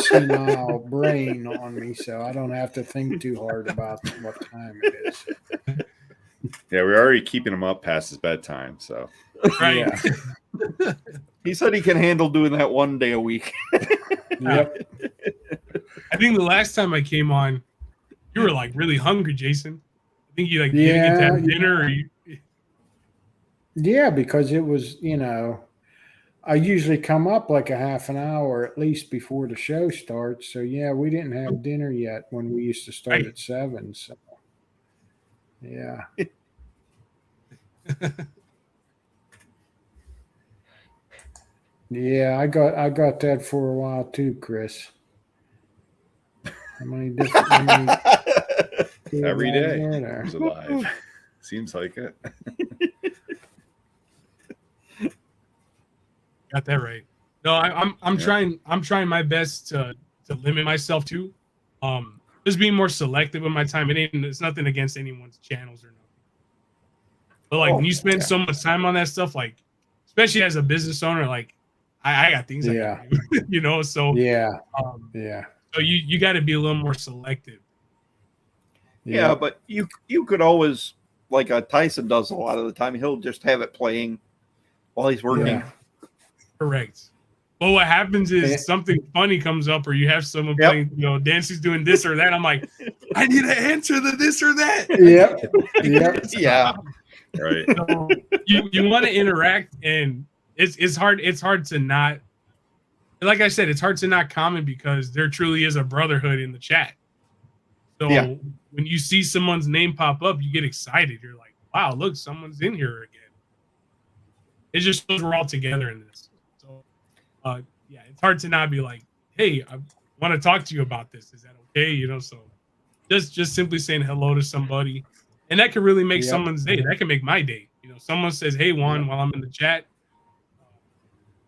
senile brain on me, so I don't have to think too hard about what time it is. Yeah, we're already keeping him up past his bedtime, so Right. Yeah. He said he can handle doing that 1 day a week. Yep. I think the last time I came on, you were like really hungry, Jason. I think you like didn't get to have dinner or you. Yeah, because it was, I usually come up like a half an hour at least before the show starts. So yeah, we didn't have dinner yet when we used to start at 7. So yeah. Yeah, I got that for a while too, Chris. How many different every day he's alive. Seems like it. Got that right. No, I'm trying my best to limit myself too. Just being more selective with my time. It's nothing against anyone's channels or nothing. But like when you spend so much time on that stuff, like especially as a business owner, like I got things I gotta do, so so you got to be a little more selective. Yeah, but you could always, like Tyson does a lot of the time, he'll just have it playing while he's working. Yeah. Correct. But what happens is something funny comes up, or you have someone playing, Dancy's doing this or that. I'm like, I need to answer this or that. Yep. Yeah. Right. So you want to interact, and it's hard. It's hard to not. Like I said, it's hard to not comment because there truly is a brotherhood in the chat. So when you see someone's name pop up, you get excited. You're like, wow, look, someone's in here again. It just shows we're all together in this. So, it's hard to not be like, hey, I want to talk to you about this. Is that okay? So just simply saying hello to somebody. And that can really make someone's day. That can make my day. Someone says, hey, Juan, while I'm in the chat.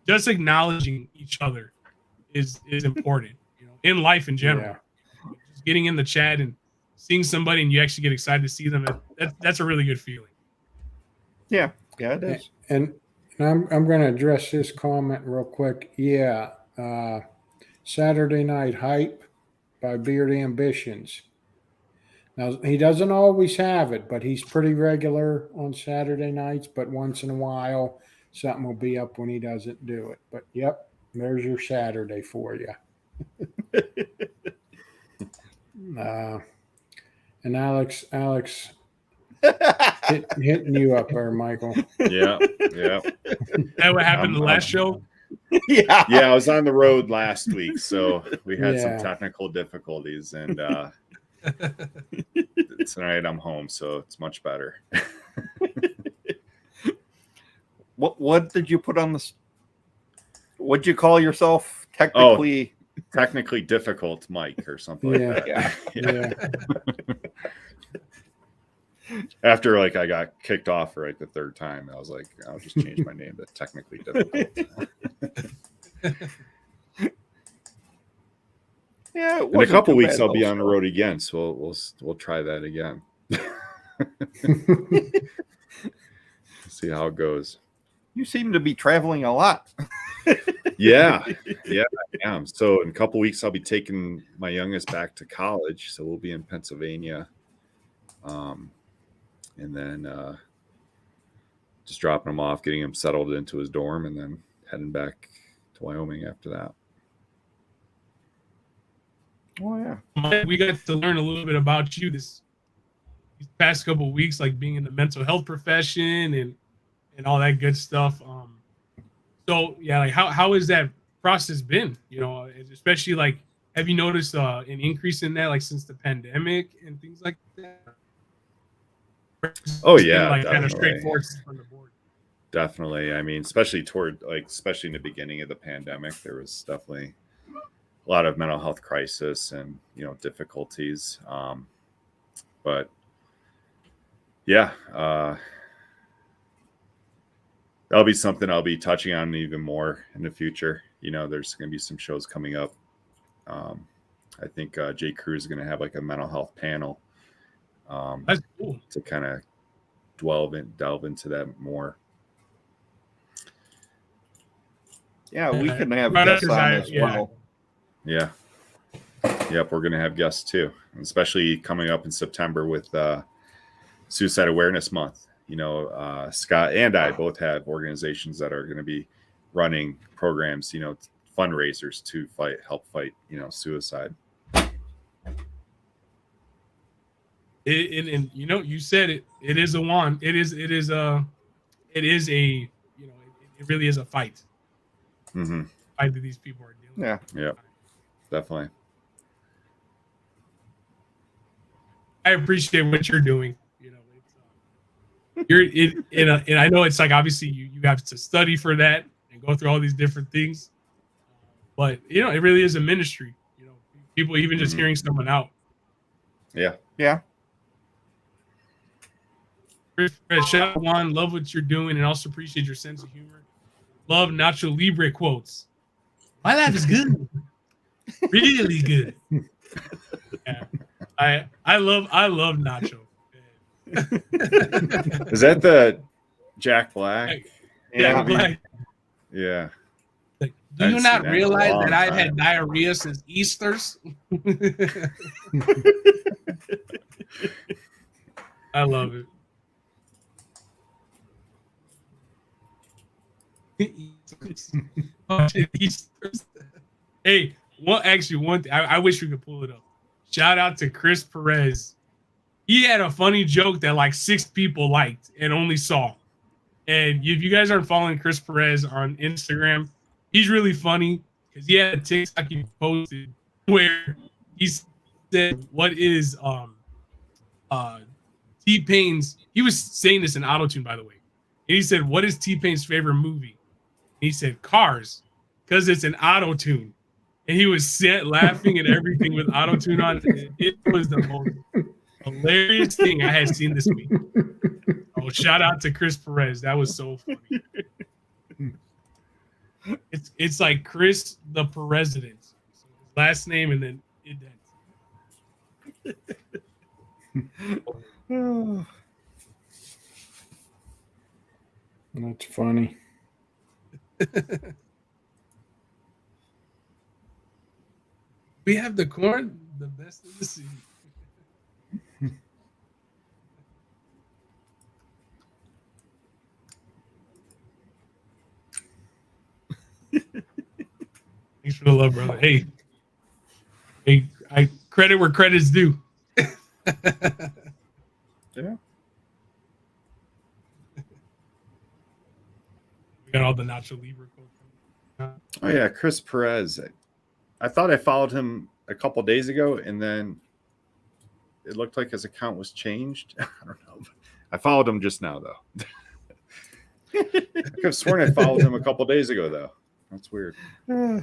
Just acknowledging each other is important, in life in general. Yeah. Just getting in the chat and seeing somebody and you actually get excited to see them. That's a really good feeling. Yeah, it is. And I'm going to address this comment real quick. Yeah, Saturday Night Hype by Beard Ambitions. Now, he doesn't always have it, but he's pretty regular on Saturday nights. But once in a while, something will be up when he doesn't do it. But yep, there's your Saturday for you. And Alex hitting you up there, Michael. Yeah. That what happened the last show? Yeah. Yeah, I was on the road last week, so we had some Yeah. technical difficulties, and tonight I'm home, so it's much better. What did you put on the? What'd you call yourself? Technically, Technically difficult, Mike, or something like that. Yeah. After like I got kicked off for like the third time, I was like, I'll just change my name to technically difficult. yeah. In a couple weeks, I'll be on the road again, so we'll try that again. See how it goes. You seem to be traveling a lot. Yeah, I am. So in a couple weeks, I'll be taking my youngest back to college. So we'll be in Pennsylvania, and then just dropping him off, getting him settled into his dorm, and then heading back to Wyoming after that. Oh yeah. Mike, we got to learn a little bit about you these past couple of weeks, like being in the mental health profession and all that good stuff. So yeah, like how has that process been? You know, especially like, have you noticed an increase in that like since the pandemic and things like that? Oh, It's been, yeah, like kind of definitely. straightforward from the board. Definitely. I mean, especially in the beginning of the pandemic, there was definitely a lot of mental health crisis and, difficulties. But yeah, that'll be something I'll be touching on even more in the future. There's going to be some shows coming up. I think Jay Cruz is going to have like a mental health panel. That's cool. To kind of delve into that more. Yeah, we can have Right guests after on that, as yeah. well. Yeah. Yep, we're going to have guests too, especially coming up in September with Suicide Awareness Month. Scott and I both have organizations that are going to be running programs, fundraisers to help fight, suicide. And you said it. It is a wand. It is a. It really is a fight. Mm-hmm. Fight that these people are dealing. Yeah. Yeah, definitely. I appreciate what you're doing. And I know it's like obviously you have to study for that and go through all these different things, but it really is a ministry. People even just hearing someone out. Yeah. Shout out Juan, love what you're doing, and also appreciate your sense of humor. Love Nacho Libre quotes. My life is good, really good. Yeah. I love Nacho. Is that the Jack Black? Yeah, Black. Yeah. Like, do you not realize that I've had diarrhea since Easter's? I love it. Easter's. Hey, one thing I wish we could pull it up. Shout out to Chris Perez. He had a funny joke that like 6 people liked and only saw. And if you guys aren't following Chris Perez on Instagram, he's really funny because he had a TikTok he posted where he said, "What is T-Pain's?" He was saying this in autotune, by the way. And he said, "What is T-Pain's favorite movie?" And he said, "Cars," because it's an autotune. And he was laughing at everything with autotune on. It was the most hilarious thing I had seen this week. Oh, shout out to Chris Perez. That was so funny. It's like Chris the President. So his last name and then it. That's funny. We have the corn, the best in the city. Thanks for the love, brother. Hey, I credit where credit's due. Yeah. We got all the Nacho Libre code. Oh yeah, Chris Perez. I thought I followed him a couple days ago, and then it looked like his account was changed. I don't know. I followed him just now, though. I could have sworn I followed him a couple days ago, though. That's weird. Yeah,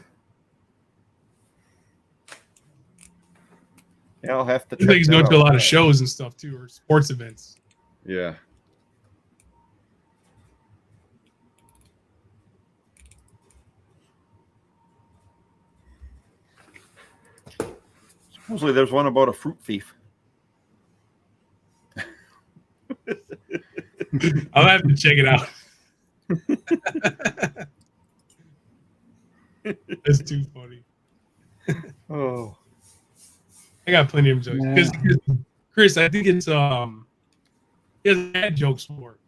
I'll have to I think check he's that going to a out. lot of shows and stuff too, or sports events. Yeah. Supposedly there's one about a fruit thief. I'll have to check it out. That's too funny. Oh. I got plenty of jokes. Yeah. Because Chris, I think it's he has bad jokes for.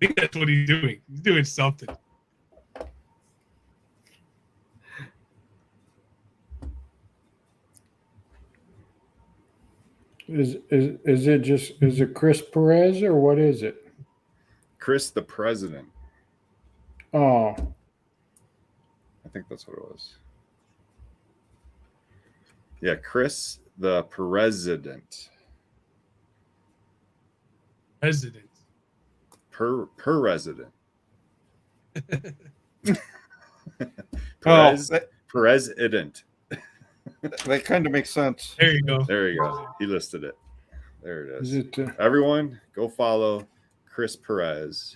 I think that's what he's doing. He's doing something. Is it Chris Perez or what is it? Chris the President. Oh, I think that's what it was. Yeah, Chris the President. President. Per resident. Oh, Perez, President. that kind of makes sense. There you go. There you go. He listed it. There it is is. it? Everyone, go follow Chris Perez.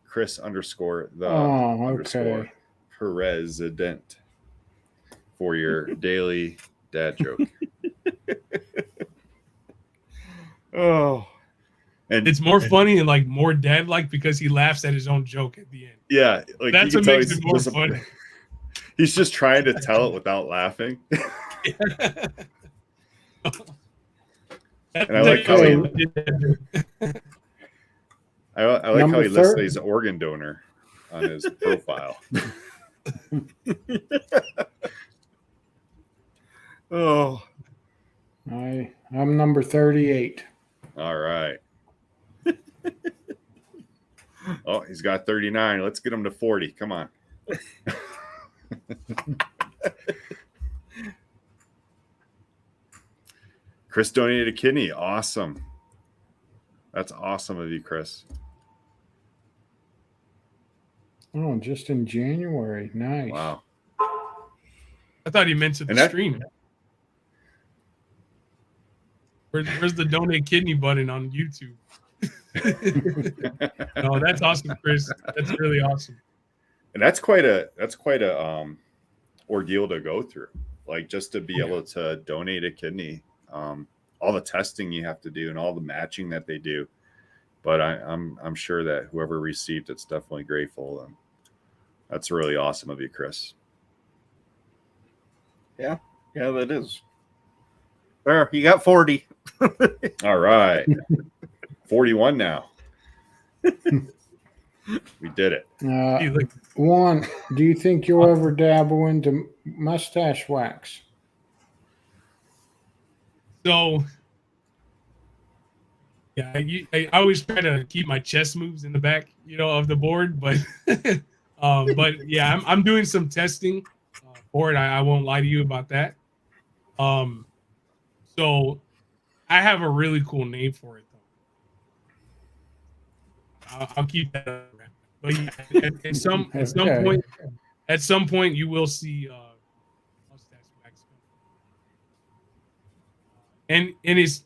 Chris underscore the underscore Okay. President for your daily dad joke. Oh. And It's more funny and like more dad like because he laughs at his own joke at the end. yeah, like That's you what can tell makes it more funny. He's just trying to tell it without laughing. And I like how he like Number how he lists that 30. he's an organ donor on his profile. Oh. I'm number 38. All right. Oh, he's got 39. Let's get him to 40. Come on. Chris donated a kidney. Awesome. That's awesome of you, Chris. Oh, just in January. Nice. Wow. I thought he meant to the And that- stream. Where's the donate kidney button on YouTube? No, that's awesome, Chris. That's really awesome. And that's quite a ordeal to go through. Like just to be able to donate a kidney, all the testing you have to do and all the matching that they do. But I'm sure that whoever received it's definitely grateful, and that's really awesome of you, Chris. Yeah, that is. There, you got 40. All right. 41 now. We did it. Hey, look, One, do you think you'll ever dabble into mustache wax? so yeah, I always try to keep my chess moves in the back, of the board, but but yeah, I'm doing some testing for it. I won't lie to you about that. So I have a really cool name for it though. I'll keep that up. But yeah, at some point you will see mustache wax come. And it's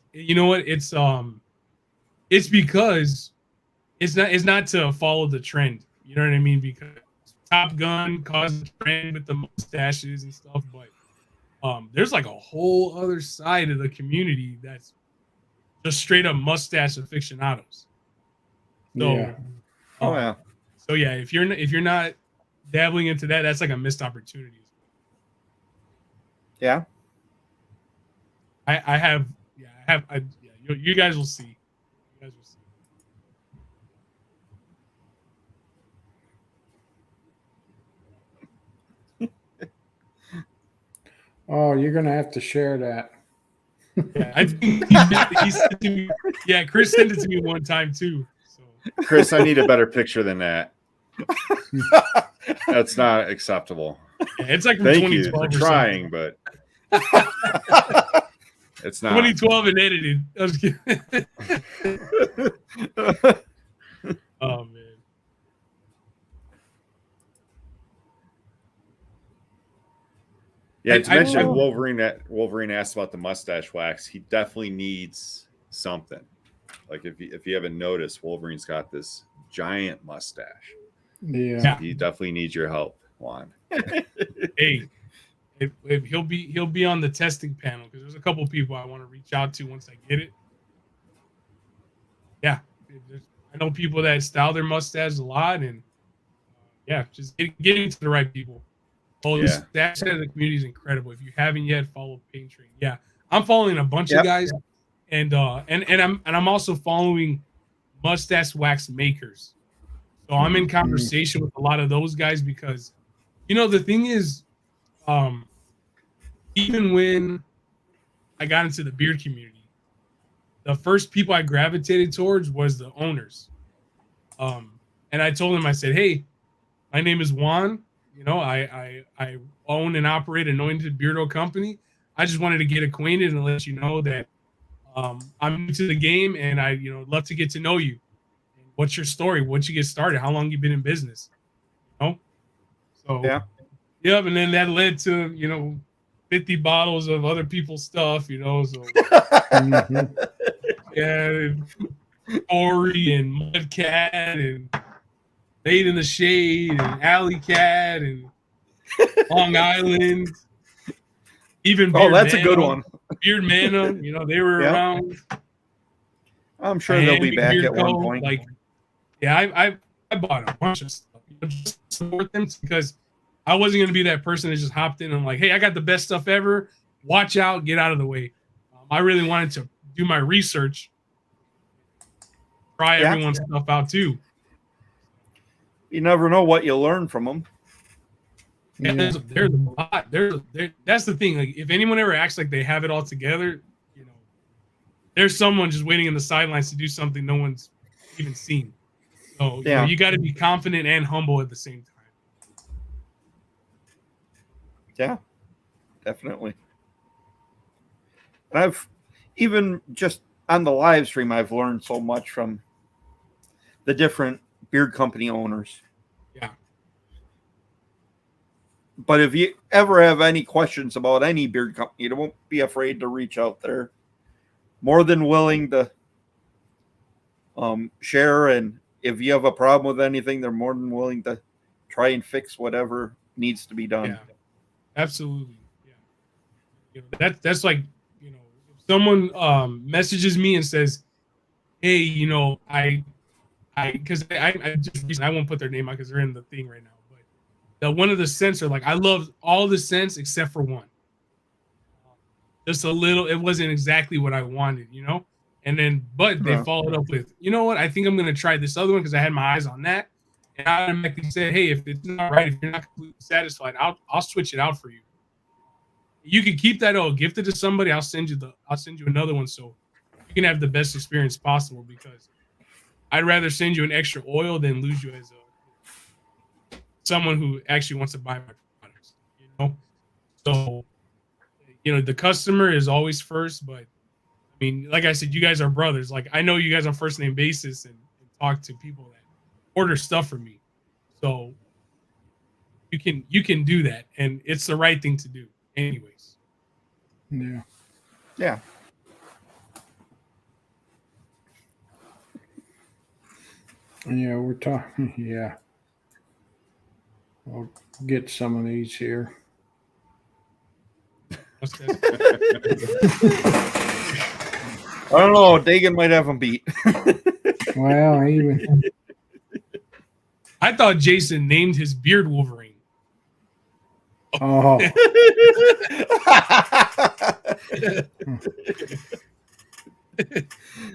it's because it's not to follow the trend. You know what I mean? Because Top Gun caused the trend with the mustaches and stuff, but there's like a whole other side of the community that's just straight up mustache aficionados. So, Yeah. Oh, yeah. So yeah, if you're not dabbling into that, that's like a missed opportunity. Yeah. You guys will see. You guys will see. Oh, you're gonna have to share that. Yeah, I think he sent it to me. Yeah, Chris sent it to me one time too. So Chris, I need a better picture than that. That's not acceptable. yeah, it's like from Thank you 2012 for or trying, something. but it's not. 2012 and edited. I was kidding. Oh man. Yeah, to I mention will- Wolverine asked about the mustache wax. He definitely needs something. Like if you haven't noticed, Wolverine's got this giant mustache. Yeah. He definitely needs your help, Juan. Hey, if he'll be on the testing panel because there's a couple people I want to reach out to once I get it. Yeah, I know people that style their mustaches a lot, and yeah, just getting to the right people. Oh, Yeah. that side of the community is incredible. If you haven't yet, follow Paint Train. Yeah, I'm following a bunch Yep. of guys, and I'm also following mustache wax makers. So I'm in conversation with a lot of those guys because, the thing is, even when I got into the beard community, the first people I gravitated towards was the owners. And I told them, I said, hey, my name is Juan. I own and operate Anointed Beardo Company. I just wanted to get acquainted and let you know that I'm new to the game and I, love to get to know you. What's your story? What'd you get started? How long you been in business? So Yeah. Yep, and then that led to 50 bottles of other people's stuff. So Mhm. yeah, Ori and Mudcat and Made in the Shade and Alley Cat and Long Island. Even Oh, Beard that's a good Mana, one. Beard Mana, they were Yeah. around. I'm sure they'll be Miami back Beard at one Co. point. Like, yeah, I bought a bunch of stuff just to support them because I wasn't gonna be that person that just hopped in and like, hey, I got the best stuff ever. Watch out, get out of the way. I really wanted to do my research, try Yeah. everyone's stuff out too. You never know what you'll learn from them. Yeah, Yeah. there's a lot. That's the thing. Like, if anyone ever acts like they have it all together, there's someone just waiting in the sidelines to do something no one's even seen. So Yeah. you got to be confident and humble at the same time. Yeah, definitely. And I've even just on the live stream, I've learned so much from the different beard company owners. Yeah. But if you ever have any questions about any beard company, don't be afraid to reach out there. More than willing to share, and if you have a problem with anything, they're more than willing to try and fix whatever needs to be done. Yeah, absolutely. Yeah, that's like if someone messages me and says, "Hey, I because I just recently, I won't put their name out because they're in the thing right now, but one of the scents are like I love all the scents except for one. Just a little, it wasn't exactly what I wanted, And then, but they Yeah. followed up with, you know what? I think I'm gonna try this other one because I had my eyes on that. And I automatically said, hey, if it's not right, if you're not completely satisfied, I'll switch it out for you. You can keep that. Oh, gift it to somebody. I'll send you another one so you can have the best experience possible. Because I'd rather send you an extra oil than lose you as someone who actually wants to buy my products. So the customer is always first. But I mean, like I said, you guys are brothers. Like I know you guys on first name basis and talk to people that order stuff from me. So you can do that, and it's the right thing to do, anyways. Yeah. Yeah. Yeah, we're talking. Yeah. I'll get some of these here. What's that? I don't know. Dagan might have them beat. Well, even I thought Jason named his beard Wolverine. oh,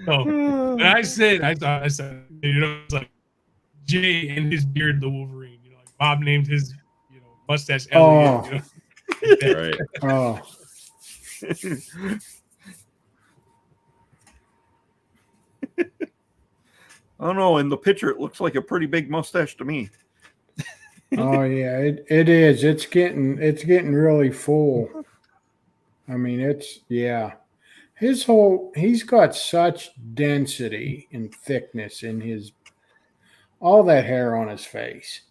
So when I said, it's like Jay and his beard the Wolverine. Like Bob named his mustache Elliot. Right. Oh, I don't know. In the picture, it looks like a pretty big mustache to me. oh yeah, it is. It's getting really full. I mean, yeah. He's got such density and thickness in all that hair on his face.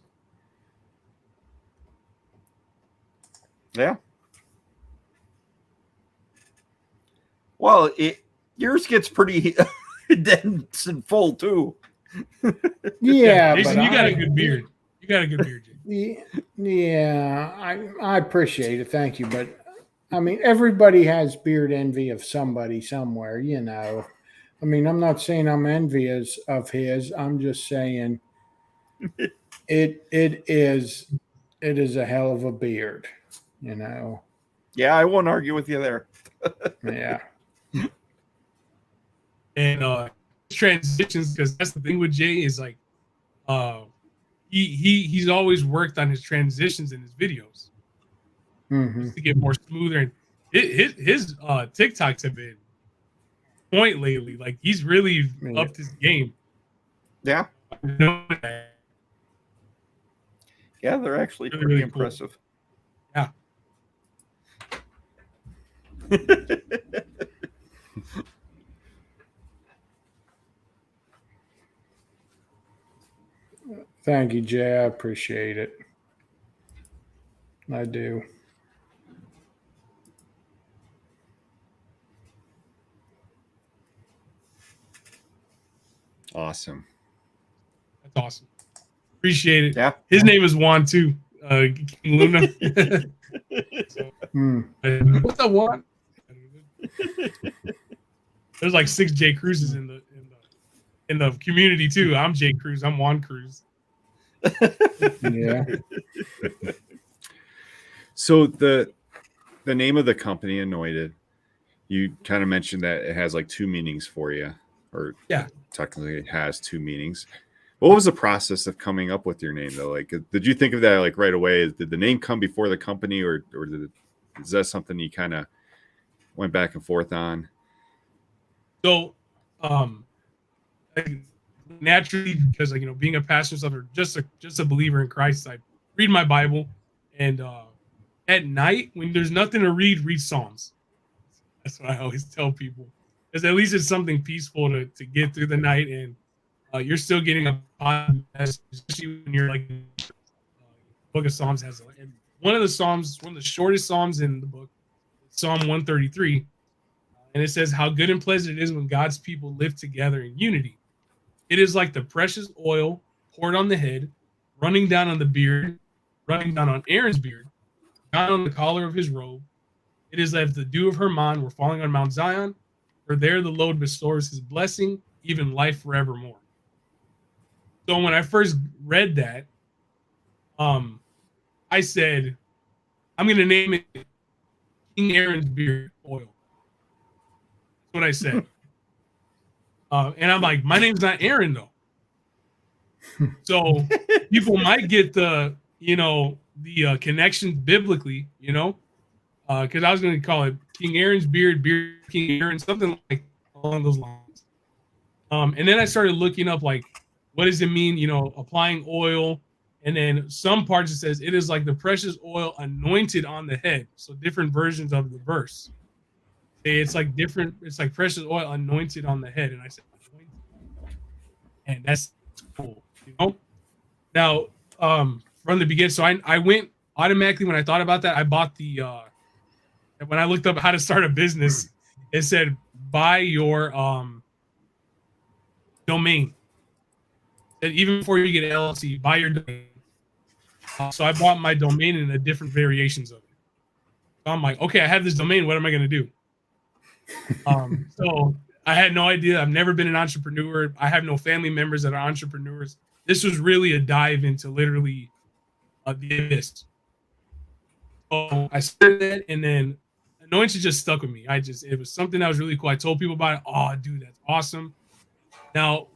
Yeah. Well, yours gets pretty dense and full too. Yeah, Jason, but you got a good beard. You got a good beard, Jason. Yeah, I appreciate it. Thank you, but I mean, everybody has beard envy of somebody somewhere, you know. I mean, I'm not saying I'm envious of his. I'm just saying it is a hell of a beard, you know. Yeah, I won't argue with you there. Yeah. And transitions, because that's the thing with Jay is like he's always worked on his transitions in his videos Mhm. to get more smoother. And his TikToks have been point lately. Like he's really Yeah. upped his game. Yeah. Really, Yeah, they're actually pretty really cool. impressive. Yeah. Thank you, Jay. I appreciate it. I do. Awesome. That's awesome. Appreciate it. Yeah. His name is Juan too. King Luna. What's up, Juan? There's like 6 J Cruzes in the community too. I'm J Cruz. I'm Juan Cruz. Yeah. So the name of the company, Anointed, you kind of mentioned that it has like 2 meanings for you, or Yeah, technically it has 2 meanings. What was the process of coming up with your name though? Like, did you think of that like right away? Did the name come before the company, or is that something you kind of went back and forth on? so naturally, because like being a pastor stuff, or just a believer in Christ, I read my Bible, and at night when there's nothing to read Psalms. That's what I always tell people, because at least it's something peaceful to get through the night, and you're still getting a positive message, especially when you're like book of Psalms has, and one of the shortest Psalms in the book, Psalm 133, and it says how good and pleasant it is when God's people live together in unity. It is like the precious oil poured on the head, running down on the beard, running down on Aaron's beard, down on the collar of his robe. It is as the dew of Hermon were falling on Mount Zion, for there the Lord bestows his blessing, even life forevermore. So when I first read that, I said, I'm going to name it King Aaron's beard oil. That's what I said. And I'm like, my name's not Aaron though. So people might get the connection biblically, because I was going to call it King Aaron's beard King Aaron, something like along those lines. And then I started looking up like, what does it mean? Applying oil, and then some parts it says it is like the precious oil anointed on the head. So different versions of the verse. It's like different. It's like precious oil anointed on the head, and I said, anointed. And that's cool. Now, from the beginning, so I went automatically when I thought about that. I bought when I looked up how to start a business, it said buy your domain. And even before you get an LLC, buy your domain. So I bought my domain in the different variations of it. So I'm like, okay, I have this domain. What am I going to do? So I had no idea. I've never been an entrepreneur. I have no family members that are entrepreneurs. This was really a dive into literally the abyss. So I started that, and then Anointed just stuck with me. It was something that was really cool. I told people about it. Oh, dude, that's awesome. Now,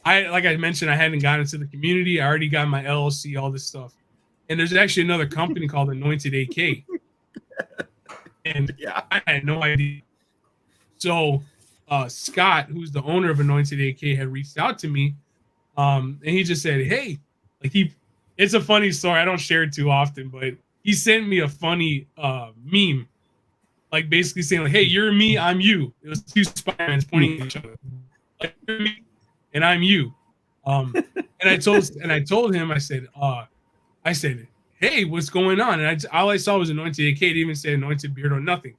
like I mentioned, I hadn't gotten into the community. I already got my LLC, all this stuff. And there's actually another company called Anointed AK. And Yeah. I had no idea. So Scott, who's the owner of Anointed AK, had reached out to me. And he just said, hey, like it's a funny story. I don't share it too often, but he sent me a funny meme, like basically saying, like, hey, you're me, I'm you. It was two Spider-Mans pointing at each other. Like, you're me and I'm you. And I told him, I said, hey, what's going on? And all I saw was Anointed AK. It didn't even say Anointed Beard or nothing.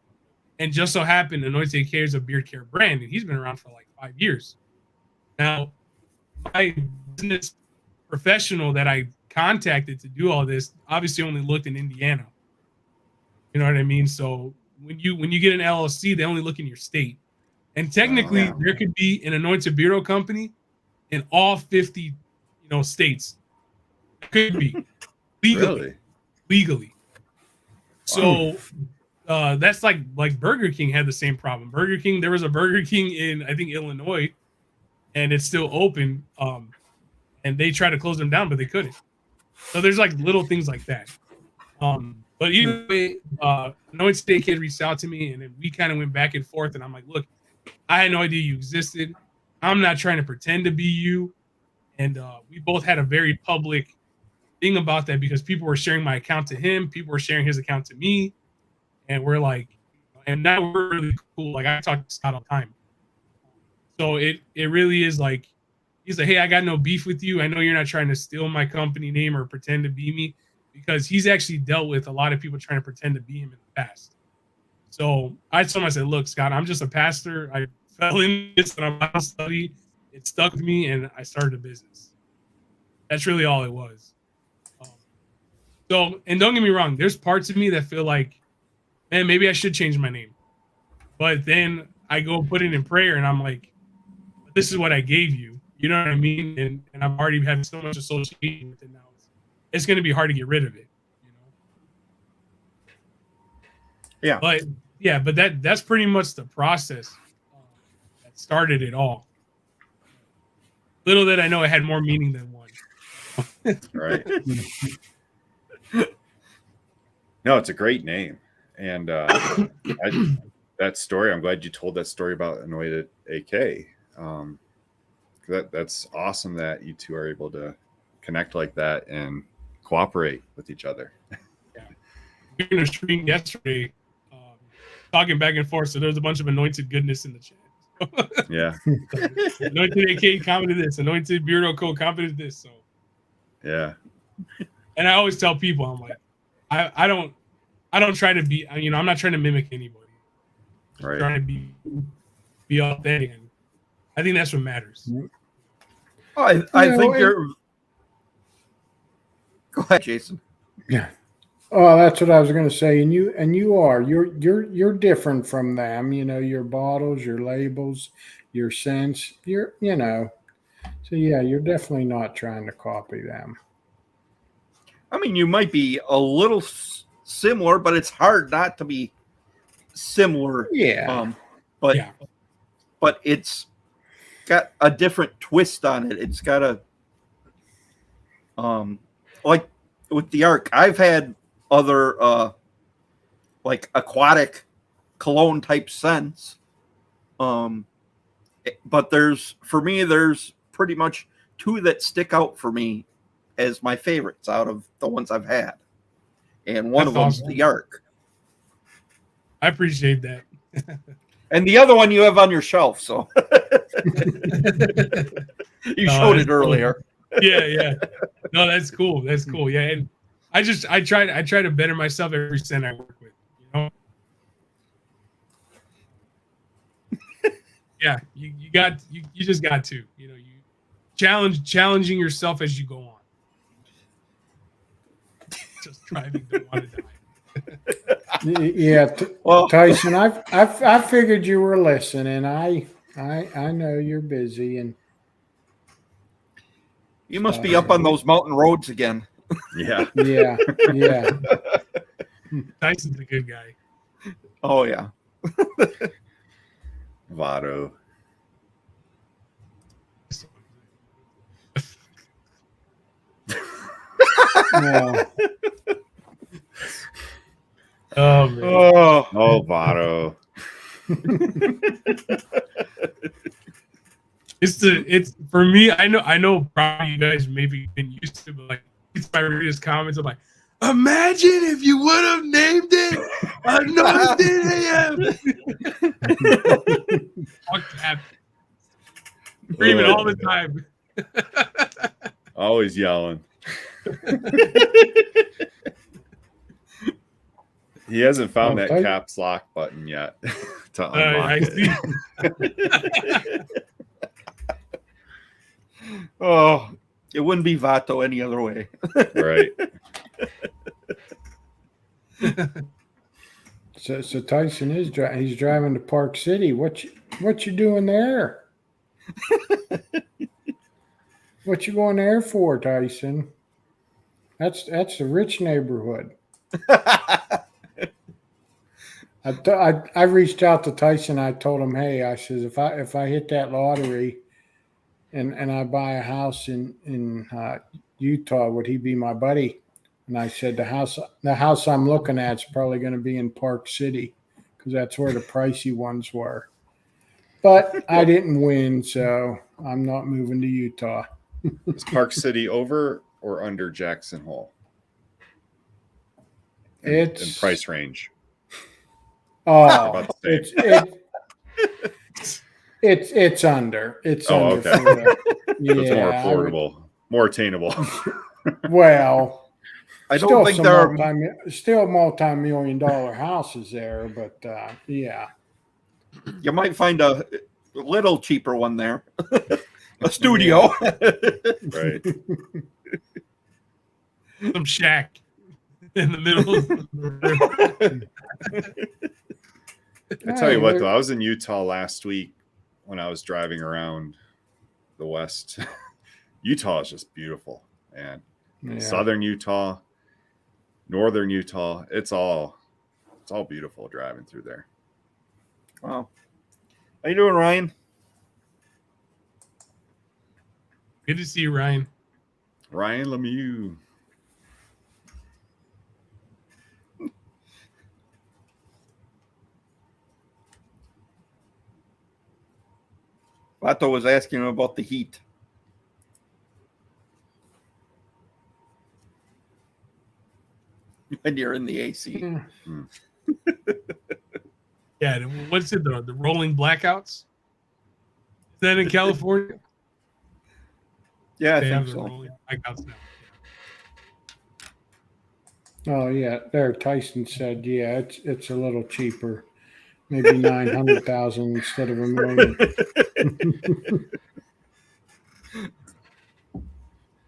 And just so happened, Anointed AK is a beard care brand, and he's been around for like 5 years. Now, my business professional that I contacted to do all this obviously only looked in Indiana. You know what I mean? So when you get an LLC, they only look in your state. And technically, yeah. there could be an Anointed Bureau company in all 50, states. It could be legally. Really? So that's like Burger King had the same problem. Burger King, there was a Burger King in I think Illinois, and it's still open. And they tried to close them down, but they couldn't. So there's like little things like that. But either way, Anointed Day Kid reached out to me, and then we kind of went back and forth. And I'm like, look, I had no idea you existed. I'm not trying to pretend to be you. And we both had a very public thing about that because people were sharing my account to him, people were sharing his account to me, and we're like, and now we're really cool. Like I talk to Scott all the time, so it really is like he's like, hey, I got no beef with you. I know you're not trying to steal my company name or pretend to be me, because he's actually dealt with a lot of people trying to pretend to be him in the past. So I told him, I said, look, Scott, I'm just a pastor. I fell in this and I'm Bible study. It stuck with me, and I started a business. That's really all it was. So, and don't get me wrong, there's parts of me that feel like, man, maybe I should change my name. But then I go put it in prayer, and I'm like, this is what I gave you. You know what I mean? And I've already had so much association with it now. It's going to be hard to get rid of it. Yeah. But yeah, but that's pretty much the process that started it all. Little did I know it had more meaning than one. Right. No, it's a great name. And that story, I'm glad you told that story about Anointed AK. That's awesome that you two are able to connect like that and cooperate with each other. Yeah. We were in a stream yesterday talking back and forth, so there's a bunch of anointed goodness in the chat. Yeah. Anointed AK commented this, Anointed Bureau Code commented this. So Yeah. and I always tell people, I'm like, I don't try to be, I'm not trying to mimic anybody. Right. I'm trying to be authentic. And I think that's what matters. Oh, I think you're. Go ahead, Jason. Yeah. Oh, that's what I was going to say. And you're different from them. Your bottles, your labels, your scents. So yeah, you're definitely not trying to copy them. I mean, you might be a little similar, but it's hard not to be similar. Yeah. But it's got a different twist on it. It's got a like with the Ark, I've had other like aquatic cologne type scents. But there's pretty much two that stick out for me as my favorites out of the ones I've had. And one of them's the Ark. I appreciate that. And the other one you have on your shelf, so you showed it earlier. Cool. Yeah. No, that's cool. That's cool. Yeah, and I try to better myself every scent I work with. Yeah, you just got to. You challenging yourself as you go on. Just driving, don't want to die. Yeah, well, Tyson, I figured you were listening. I know you're busy, and you must be up on those mountain roads again. Yeah. Tyson's a good guy. Oh yeah. Vado. No. Oh man. Oh, Votto. It's for me. I know probably you guys maybe been used to, but like it's my read his comments. I'm like, imagine if you would have named it Anointed AM. Fuck that. Screaming all the time. Always yelling. He hasn't found that caps lock button yet to unlock I it. see. Oh, it wouldn't be Vato any other way. Right. So Tyson is he's driving to Park City. What you doing there? What you going there for, Tyson? That's a rich neighborhood. I reached out to Tyson. I told him, hey, I says if I hit that lottery and I buy a house in Utah, would he be my buddy? And I said the house I'm looking at is probably going to be in Park City because that's where the pricey ones were. But I didn't win, so I'm not moving to Utah. Is Park City over or under Jackson Hole? In price range. Oh, it's under. It's under. Okay. Yeah, so it's more affordable, more attainable. Well, I don't think there are still multi-million-dollar houses there, but yeah. You might find a little cheaper one there. A studio. Right. Some shack in the middle. I tell you what, though, I was in Utah last week when I was driving around the West. Utah is just beautiful, man. Yeah. Southern Utah, northern Utah, it's all beautiful driving through there. Wow. How you doing, Ryan? Good to see you, Ryan. Ryan Lemieux. Vato was asking him about the heat. When you're in the AC. Yeah, what's it, the rolling blackouts? Is that in California? Yeah, they I have think the so. rolling blackouts now. Oh yeah, there Tyson said, yeah, it's a little cheaper. Maybe 900,000 instead of $1 million.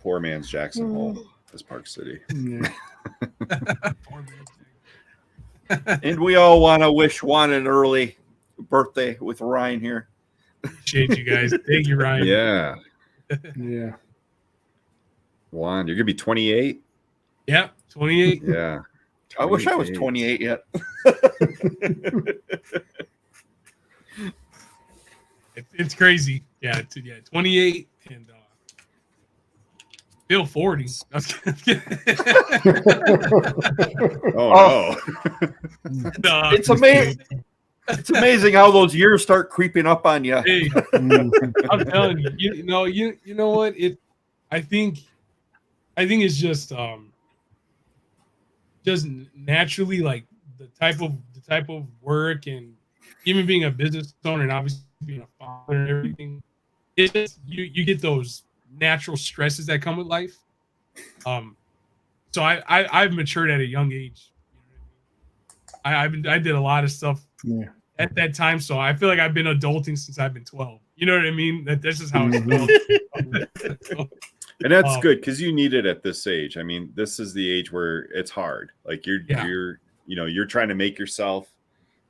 Poor man's Jackson Hole is Park City. Yeah. And we all want to wish Juan an early birthday with Ryan here. Appreciate you guys. Thank you, Ryan. Yeah. Yeah. Juan, you're gonna be 28. Yeah, 28. Yeah. I wish I was 28 yet. It's crazy. Yeah, 28 and still 40. Oh no, it's amazing. It's amazing how those years start creeping up on you. Hey, I'm telling you, you know what? I think it's just naturally like the type of work and even being a business owner and obviously being a father and everything. It's just you get those natural stresses that come with life. So I've matured at a young age. I did a lot of stuff at that time, so I feel like I've been adulting since I've been 12. You know what I mean? That's just how it's felt. And that's good because you need it at this age. I mean, this is the age where it's hard. Like you're trying to make yourself.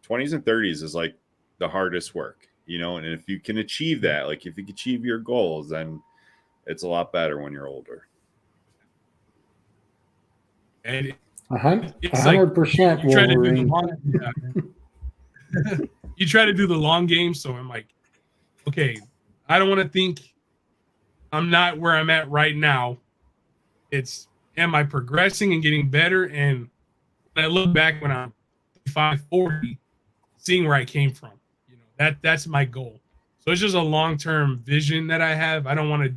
20s and 30s is like the hardest work, and if you can achieve that, like if you can achieve your goals, then it's a lot better when you're older. And 100% Wolverine. You try to do the long game, so I'm like, okay, I don't want to think I'm not where I'm at right now. It's am I progressing and getting better? And when I look back when I'm 35, 40, seeing where I came from. You know, that's my goal. So it's just a long-term vision that I have. I don't want to,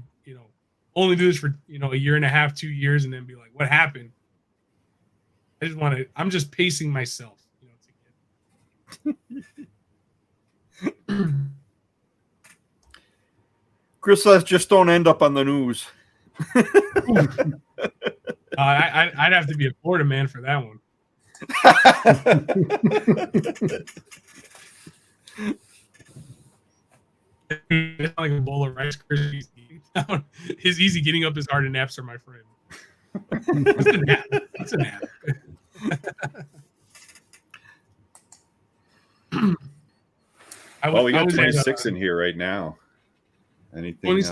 only do this for, a year and a half, 2 years, and then be like, what happened? I just want to, I'm just pacing myself, to get. Chris says, just don't end up on the news. I'd have to be a Florida man for that one. It's like a bowl of Rice Krispies. His easy getting up is hard and naps are my friend. What's a nap? What's a nap? Well, we got 26 in here right now. Anything?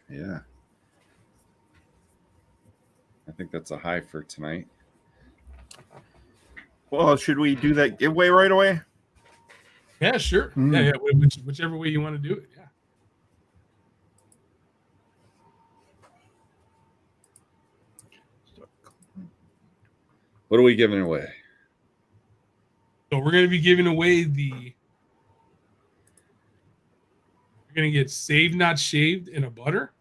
Yeah. I think that's a high for tonight. Well, should we do that giveaway right away? Yeah, sure. Yeah. Whichever way you want to do it. Yeah. What are we giving away? So we're going to be giving away You're going to get Saved Not Shaved in a butter.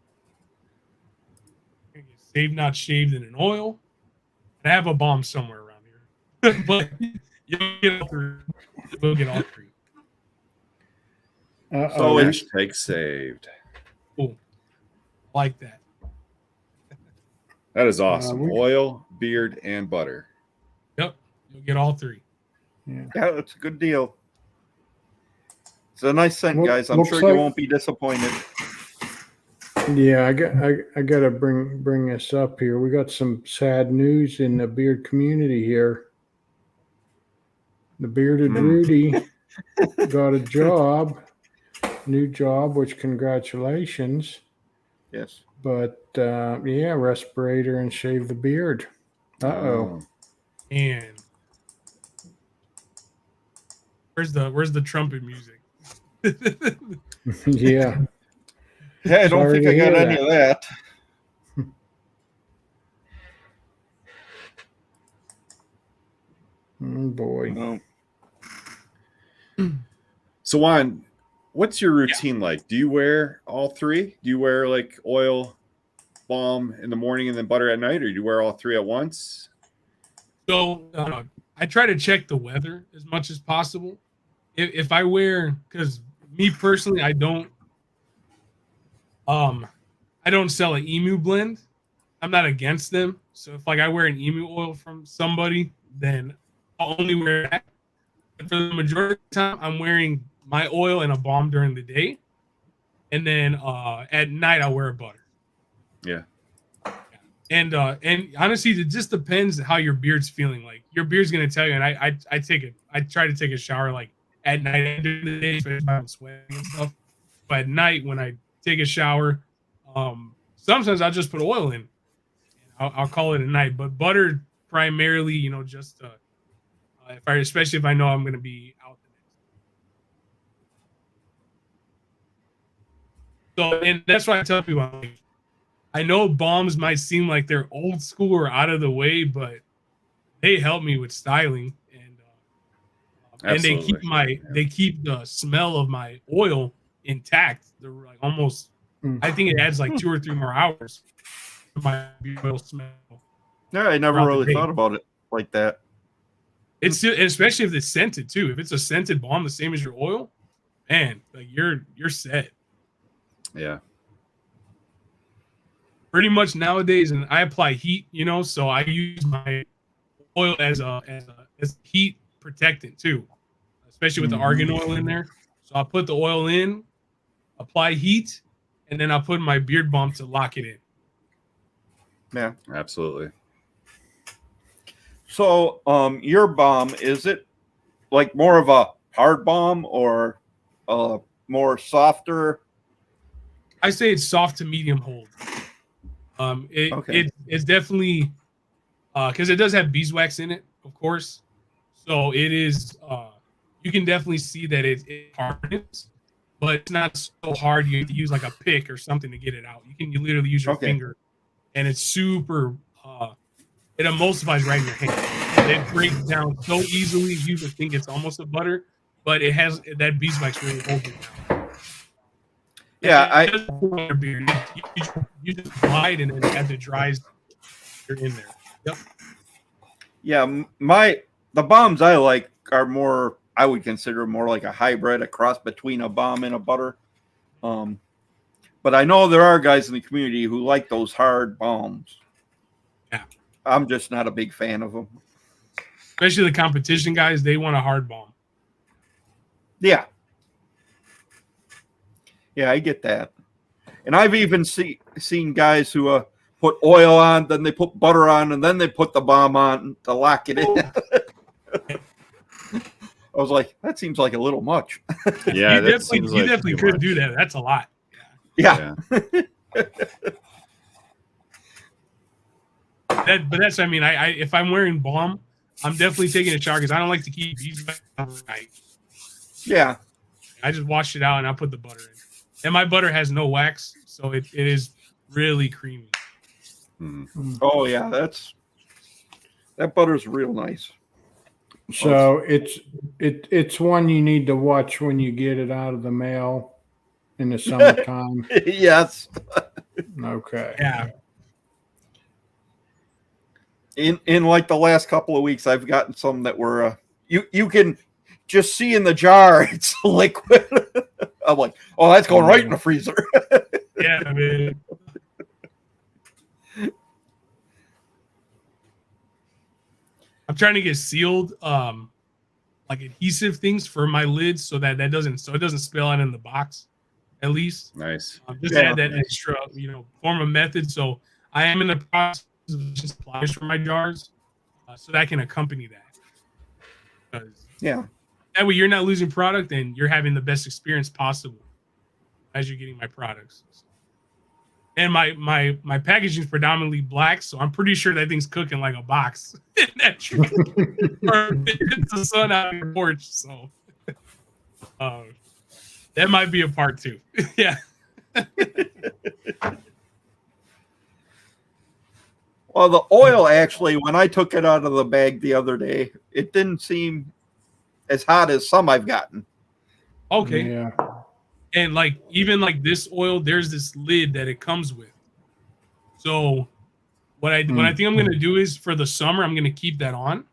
You're going to get Saved Not Shaved in an oil. And I have a bomb somewhere around here. But you'll get all three. We'll get all three. So hashtag saved. Cool. Like that. That is awesome. Oil, beard, and butter. Yep. You'll get all three. Yeah, that's a good deal. It's a nice scent, guys. I'm sure you won't be disappointed. Yeah, I gotta bring this up here. We got some sad news in the beard community here. The bearded Rudy got a job, new job, which congratulations. Yes. But respirator and shave the beard. Uh-oh. And where's the trumpet music? Yeah. Hey, I don't think I got any of that. Oh boy. No. So Juan, what's your routine like? Do you wear all three? Do you wear like oil, balm in the morning and then butter at night, or do you wear all three at once? So I try to check the weather as much as possible. If I wear, because me personally, I don't sell an emu blend. I'm not against them. So if I wear an emu oil from somebody, then I'll only wear that. But for the majority of the time, I'm wearing my oil and a balm during the day, and then at night I'll wear a butter. Yeah. And honestly, it just depends how your beard's feeling. Like your beard's gonna tell you. And I try to take a shower like at night and during the day, especially if I'm sweating and stuff. But at night when I take a shower, sometimes I'll just put oil in. I'll call it a night. But butter primarily, just especially if I know I'm gonna be out the next. So and that's why I tell people, I know balms might seem like they're old school or out of the way, but they help me with styling, and they keep the smell of my oil intact. They're like almost. I think it adds like 2 or 3 more hours to my oil smell. Yeah, I never really thought about it like that. It's especially if it's scented too. If it's a scented balm, the same as your oil, man, like you're set. Yeah. Pretty much nowadays, and I apply heat, so I use my oil as heat protectant too, especially with the argan oil in there. So I'll put the oil in, apply heat, and then I'll put my beard balm to lock it in. Yeah, absolutely. So, your balm, is it like more of a hard balm or more softer? I say it's soft to medium hold. It's definitely because it does have beeswax in it, of course. So it is. You can definitely see that it hardens, but it's not so hard. You have to use like a pick or something to get it out. You literally use your finger, and it's super. It emulsifies right in your hand. it breaks down so easily. You would think it's almost a butter, but it has that beeswax really holds it down. Yeah, you just glide and then as it dries, you're in there. Yep. Yeah, the bombs I like are more. I would consider more like a hybrid, a cross between a bomb and a butter. But I know there are guys in the community who like those hard bombs. Yeah, I'm just not a big fan of them. Especially the competition guys, they want a hard bomb. Yeah, yeah, I get that. And I've even seen guys who put oil on, then they put butter on, and then they put the bomb on to lock it in. I was like, that seems like a little much. Yeah, you definitely could do that. That's a lot. Yeah. But that's, I mean, I if I'm wearing bomb, I'm definitely taking a shower because I don't like to keep beeswax overnight. Yeah. I just wash it out and I put the butter in. And my butter has no wax, so it is really creamy. Mm-hmm. Oh yeah, that butter's real nice. So it's one you need to watch when you get it out of the mail in the summertime. Yes. Okay. Yeah. In like the last couple of weeks, I've gotten some that were you can just see in the jar it's liquid. I'm like, oh, that's going right in the freezer. Yeah, man. I'm trying to get sealed like adhesive things for my lids so that it doesn't spill out in the box at least. Nice. Just add that extra, form of method. So I am in the process of supplies for my jars so that I can accompany that. Yeah. That way you're not losing product and you're having the best experience possible as you're getting my products. And my packaging is predominantly black, so I'm pretty sure that thing's cooking like a box in that tree. Or it's the sun out on your porch, so that might be a part two. Yeah. Well, the oil actually, when I took it out of the bag the other day, it didn't seem as hot as some I've gotten. Okay. Yeah. And like even like this oil, there's this lid that it comes with. So what I think I'm gonna do is for the summer, I'm gonna keep that on,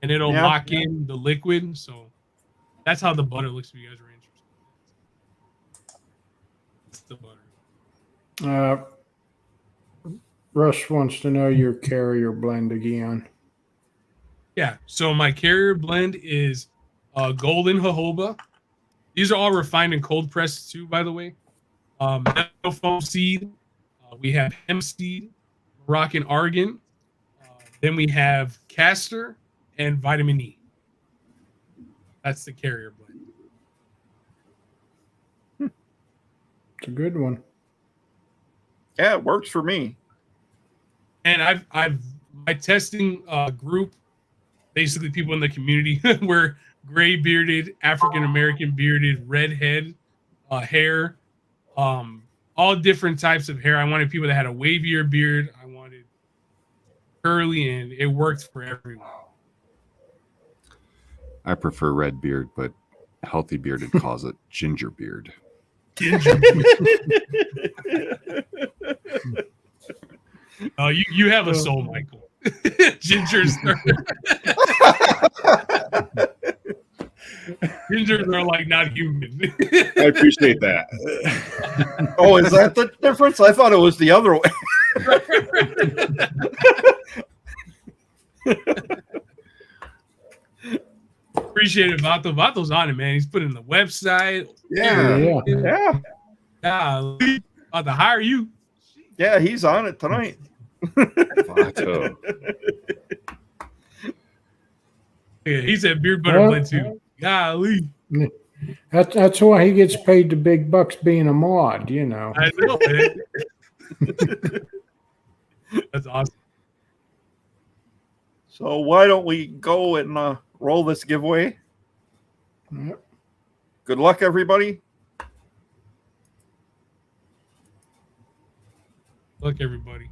and it'll lock in the liquid. So that's how the butter looks. If you guys are interested, it's the butter. Russ wants to know your carrier blend again. Yeah. So my carrier blend is golden jojoba. These are all refined and cold pressed too, by the way. Meadow foam seed. We have hemp seed, Moroccan argan. Then we have castor and vitamin E. That's the carrier blend. It's a good one. Yeah, it works for me. And I've my testing group, basically people in the community were gray bearded, African American bearded, redhead hair, all different types of hair. I wanted people that had a wavier beard. I wanted curly, and it worked for everyone. I prefer red beard, but healthy bearded calls it ginger beard. Ginger. You have a soul, Michael. Gingers are like not human. I appreciate that. Oh, is that the difference? I thought it was the other way. Appreciate it, Vato. Vato's on it, man. He's putting the website. Yeah. About to hire you. Yeah, he's on it tonight. Vato. Yeah, he said beard butter blend too. Golly. That's why he gets paid the big bucks being a mod, I know, man. That's awesome. So why don't we go and roll this giveaway? Yep. Good luck, everybody. Look, everybody.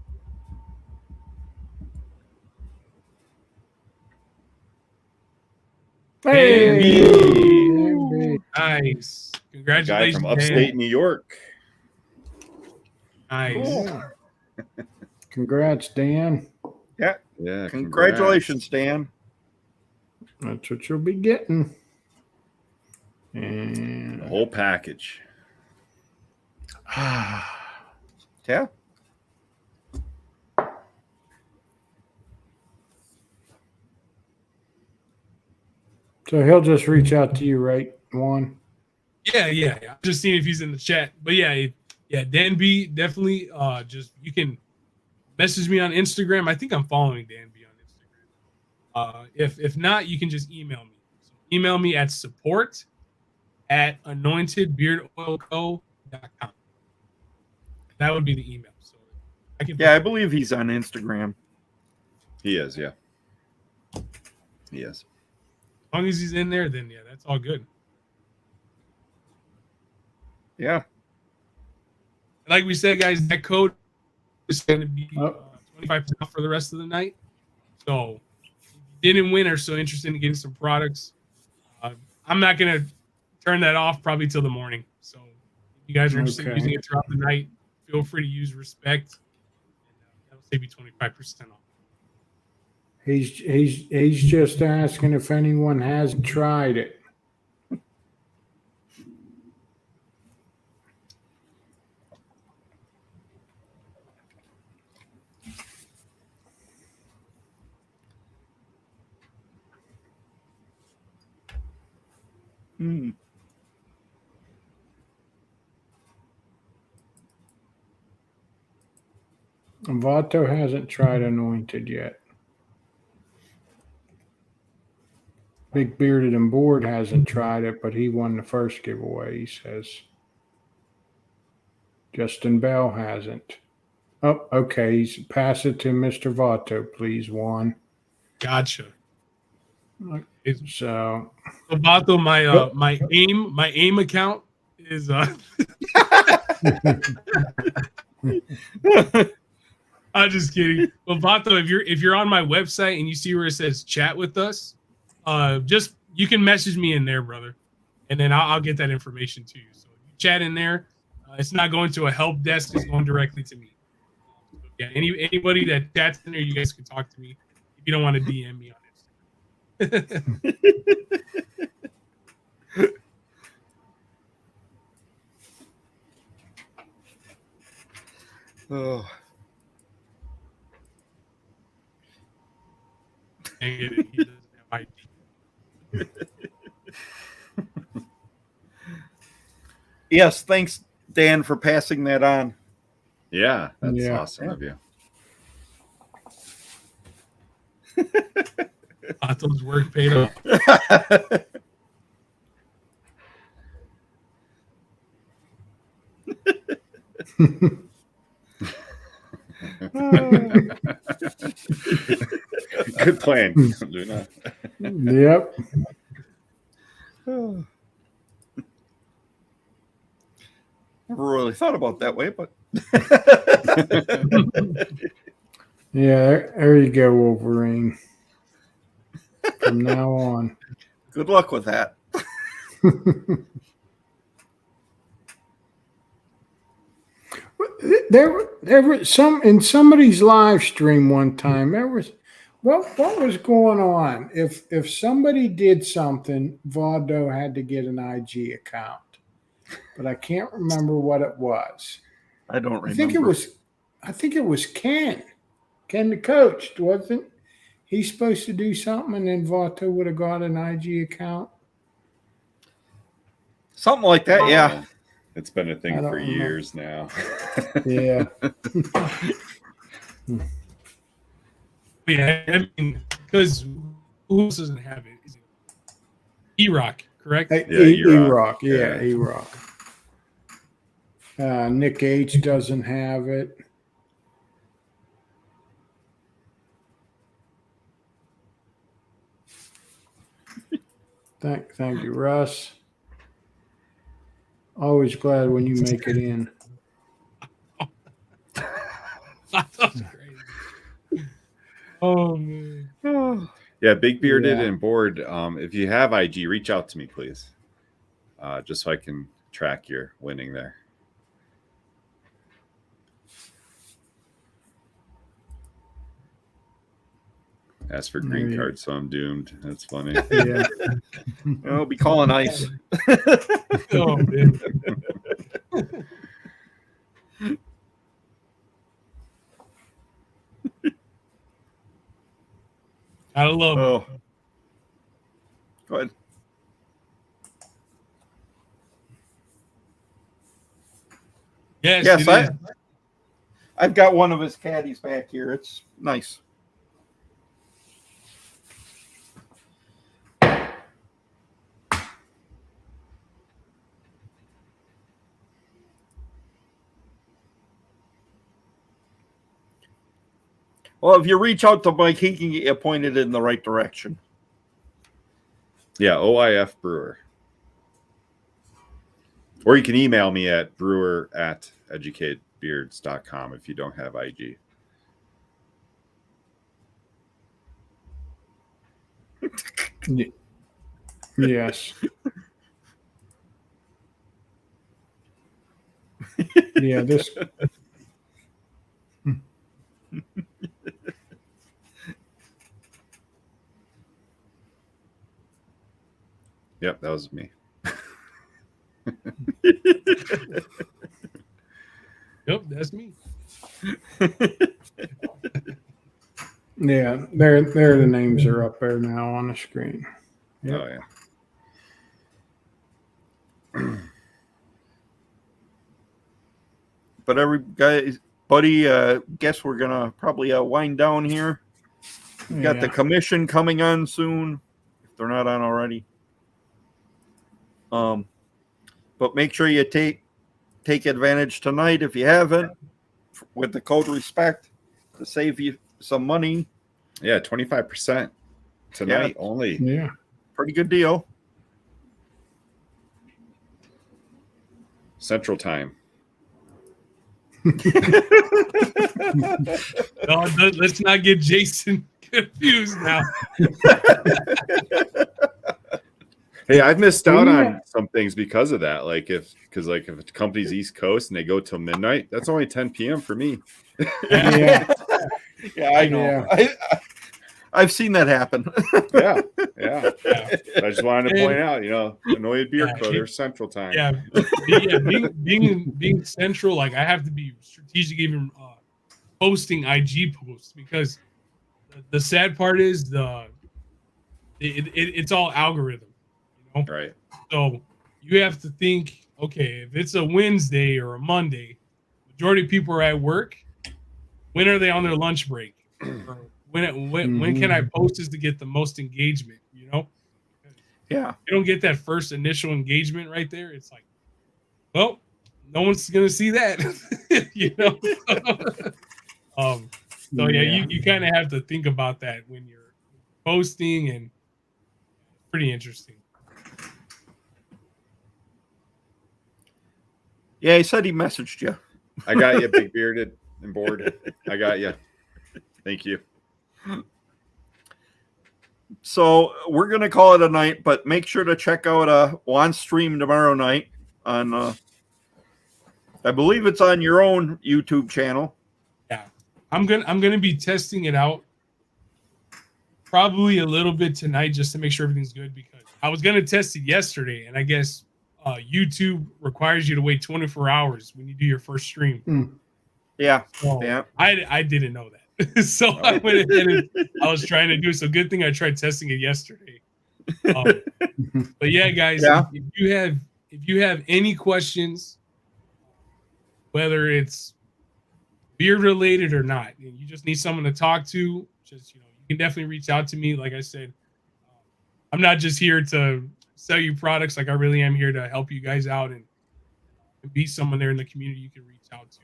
Hey, Danby. Nice. A guy Congratulations, from upstate Dan. New York. Nice. Cool. Congrats, Dan. Yeah. Yeah. Congratulations, Dan. That's what you'll be getting. The And whole package. Yeah. so he'll just reach out to you, right? Juan? Yeah. Just seeing if he's in the chat. But yeah, Dan B, definitely. Just you can message me on Instagram. I think I'm following Dan B on Instagram. If not, you can just email me. So email me at support@anointedbeardoilco.com. That would be the email. So I can. Yeah, I believe he's on Instagram. He is, yeah. He is. As long as he's in there, then yeah, that's all good. Yeah. Like we said, guys, that code is going to be 25% off for the rest of the night. So if you didn't win or so interested in getting some products, I'm not going to turn that off probably till the morning. So if you guys are interested in using it throughout the night, feel free to use Respect. And that'll save you 25% off. He's just asking if anyone hasn't tried it. Hmm. Vato hasn't tried Anointed yet. Big Bearded and Board hasn't tried it, but he won the first giveaway, he says. Justin Bell hasn't. Oh, okay. Pass it to Mr. Vato, please, Juan. Gotcha. So Vato, my aim account is I'm just kidding. But Vato, if you're on my website and you see where it says chat with us, just you can message me in there, brother, and then I'll get that information to you. So you chat in there. It's not going to a help desk; it's going directly to me. So yeah, anybody that chats in there, you guys can talk to me if you don't want to DM me on Instagram. Oh. He doesn't have ID. Yes, thanks, Dan, for passing that on. Yeah, that's awesome of you. Vato's work paid off. Good plan. Yep. Never really thought about that way, but Yeah, there you go, Wolverine. From now on. good luck with that. There was some in somebody's live stream one time. There was what was going on? If somebody did something, Vaudo had to get an IG account, but I can't remember what it was. I don't remember. I think it was Ken the coach, wasn't he supposed to do something, and then Vaudo would have got an IG account? Something like that, yeah. It's been a thing for years now. Yeah. Yeah, I mean, because who else doesn't have it? Is it E-Rock, correct? E-Rock. Yeah, E-Rock. Nick H doesn't have it. Thank you, Russ. Always glad when you make it in. That was crazy. Oh man. Yeah, Big Bearded Yeah. and Board. If you have IG, reach out to me, please. Just so I can track your winning there. Ask for green card, so I'm doomed. That's funny. Yeah. I'll be calling ice. Oh, man. I love it. Oh, go ahead. Yes, Yes, it is. I've got one of his caddies back here. It's nice. Well, if you reach out to Mike, he can get you pointed in the right direction. Yeah, OIF Brewer. Or you can email me at brewer@educatedbeards.com if you don't have IG. Yes. Yeah, this. Yep, that was me. Yep, that's me. Yeah, there the names are up there now on the screen. Yep. Oh, yeah. But buddy, guess we're gonna probably wind down here. We've got the commission coming on soon, if they're not on already. But make sure you take advantage tonight if you haven't, with the code RESPECT to save you some money. Yeah, 25% tonight only. Yeah. Pretty good deal. Central Time. No, let's not get Jason confused now. Hey, I've missed out on some things because of that. Because if a company's East Coast and they go till midnight, that's only 10 p.m. for me. Yeah. Yeah, I know. Yeah. I've seen that happen. Yeah. I just wanted to point out, Anointed Beer Co. They're Central Time. Yeah, being central, like I have to be strategic even posting IG posts, because the sad part is it's all algorithm, Right. So you have to think, okay, if it's a Wednesday or a Monday, majority of people are at work. When are they on their lunch break? Or when can I post this to get the most engagement? Yeah. You don't get that first initial engagement right there. It's like, well, no one's gonna see that. So yeah, you kind of have to think about that when you're posting, and it's pretty interesting. Yeah, he said he messaged you. I got you, Big Bearded and Board. I got you. Thank you. So we're gonna call it a night, but make sure to check out Juan's stream tomorrow night on I believe it's on your own YouTube channel. Yeah, I'm gonna be testing it out probably a little bit tonight just to make sure everything's good, because I was gonna test it yesterday, and I guess YouTube requires you to wait 24 hours when you do your first stream. Yeah, so yeah. I didn't know that. So I went ahead and I was trying to do it. So good thing I tried testing it yesterday. But yeah, guys, if you have any questions, whether it's beard related or not, and you just need someone to talk to, just you can definitely reach out to me. Like I said, I'm not just here to sell you products. Like I really am here to help you guys out and be someone there in the community you can reach out to.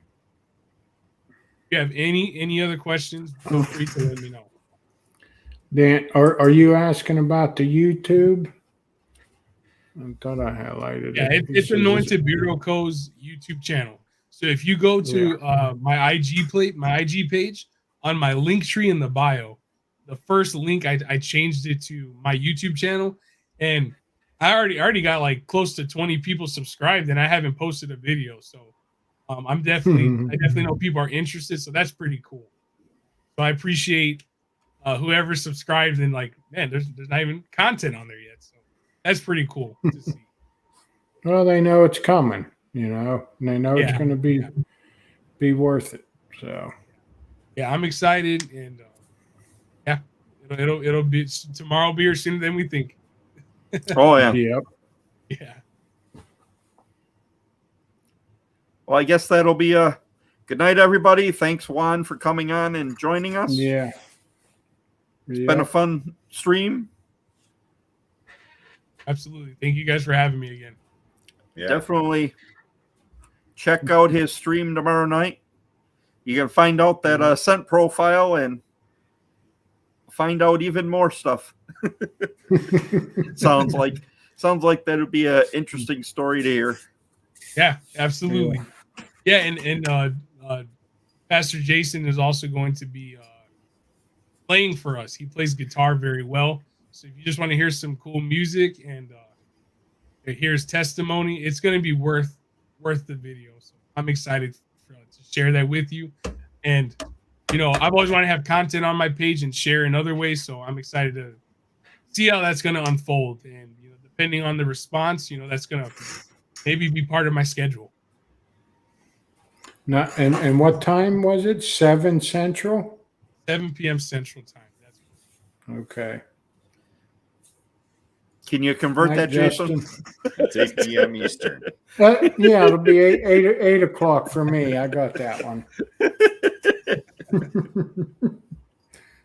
If you have any other questions, feel free to let me know. Dan, are you asking about the YouTube? I thought I highlighted it. It's Anointed Beard Co.'s YouTube channel. So if you go to my IG page on my link tree in the bio, the first link I changed it to my YouTube channel, and I already got like close to 20 people subscribed, and I haven't posted a video. So I definitely know people are interested. So that's pretty cool. So I appreciate whoever subscribed, and like, man, there's not even content on there yet. So that's pretty cool to see. Well, they know it's coming, and they know it's Yeah. going to be worth it. So Yeah, I'm excited, and yeah, it'll be tomorrow. Will be here sooner than we think. Oh yeah. yep. Yeah. Well, I guess that'll be a good night, everybody. Thanks, Juan, for coming on and joining us. Yeah. It's been a fun stream. Absolutely. Thank you guys for having me again. Yeah. Definitely check out his stream tomorrow night. You can find out that scent profile and find out even more stuff. sounds like that would be an interesting story to hear. Yeah, absolutely. Yeah, and Pastor Jason is also going to be playing for us. He plays guitar very well. So if you just want to hear some cool music and hear his testimony, it's going to be worth the video. So I'm excited to share that with you. And I've always wanted to have content on my page and share in other ways. So I'm excited to see how that's going to unfold. And depending on the response, that's going to maybe be part of my schedule. Now, and what time was it? 7 Central? 7 p.m. Central Time. That's okay. Can you convert Night, that, Jason? It's 8 p.m. Eastern. Yeah, it'll be 8 o'clock for me. I got that one.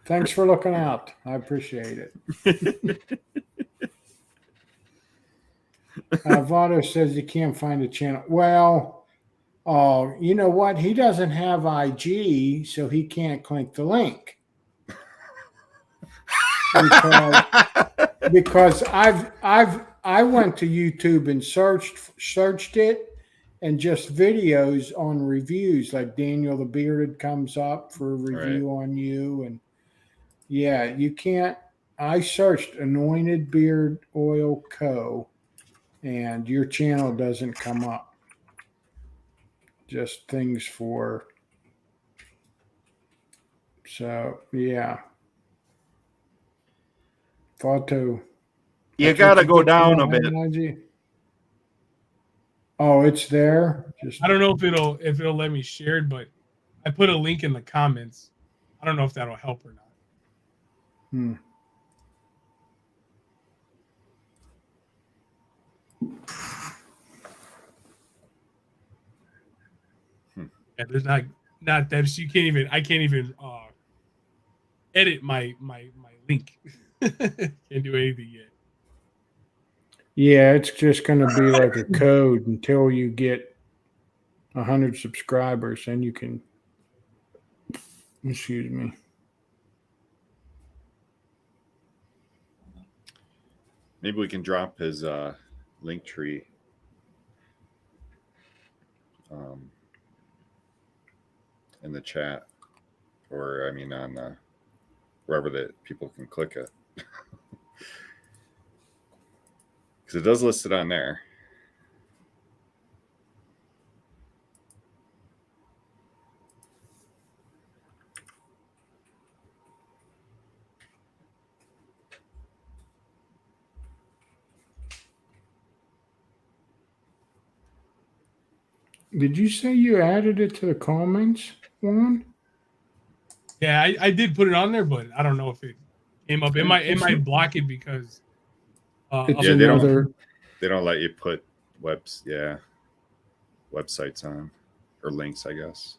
Thanks for looking out. I appreciate it. Vado says you can't find a channel. Well, you know what? He doesn't have IG, so he can't click the link. Because I went to YouTube and searched it, and just videos on reviews, like Daniel the Bearded comes up for a review on you, and yeah, you can't. I searched Anointed Beard Oil Co. and your channel doesn't come up. Just things for. So yeah. Photo. You got to go down a bit. IG. Oh, it's there. I don't know if it'll let me share it, but I put a link in the comments. I don't know if that'll help or not. Yeah, there's not that, so I can't even edit my link. Can't do anything yet. Yeah, it's just going to be like a code until you get 100 subscribers, and you can. Excuse me. Maybe we can drop his link tree in the chat, or on wherever that people can click it, because it does list it on there. Did you say you added it to the comments, Juan? Yeah, I did put it on there, but I don't know if it came up. It might block it because It's Yeah, another. They don't let you put websites on, or links, I guess.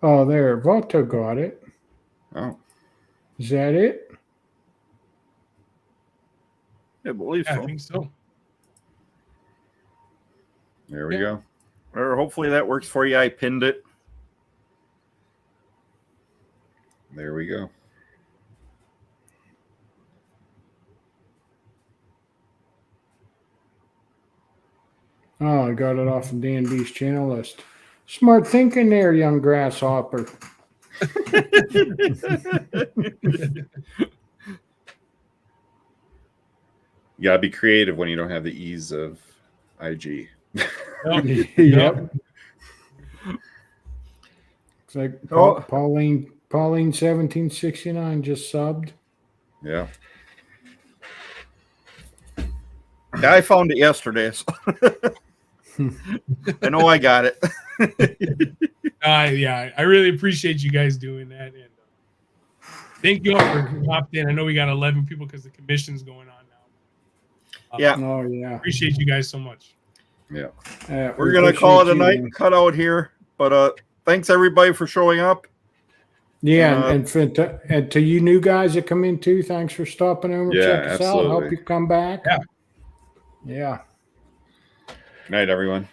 Oh, there. Vato got it. Oh, Is that it? I believe yeah, so. I think so. there we go. Or hopefully that works for you. I pinned it. There we go. Oh, I got it off of Dan B's channel list. Smart thinking there, young grasshopper. You gotta be creative when you don't have the ease of IG. Yep. It's like Oh. Pauline 1769 just subbed. Yeah. Yeah, I found it yesterday. So I know I got it. Yeah, I really appreciate you guys doing that, and thank you all for hopping in. I know we got 11 people because the commission's going on now. Yeah. Oh yeah. Appreciate you guys so much. Yeah. We're gonna call it a appreciate night, you. cut out here. But thanks everybody for showing up. Yeah, and to you new guys that come in too, thanks for stopping over. Yeah, Check us out. absolutely. Help you come back. Yeah. Yeah. Good night, everyone.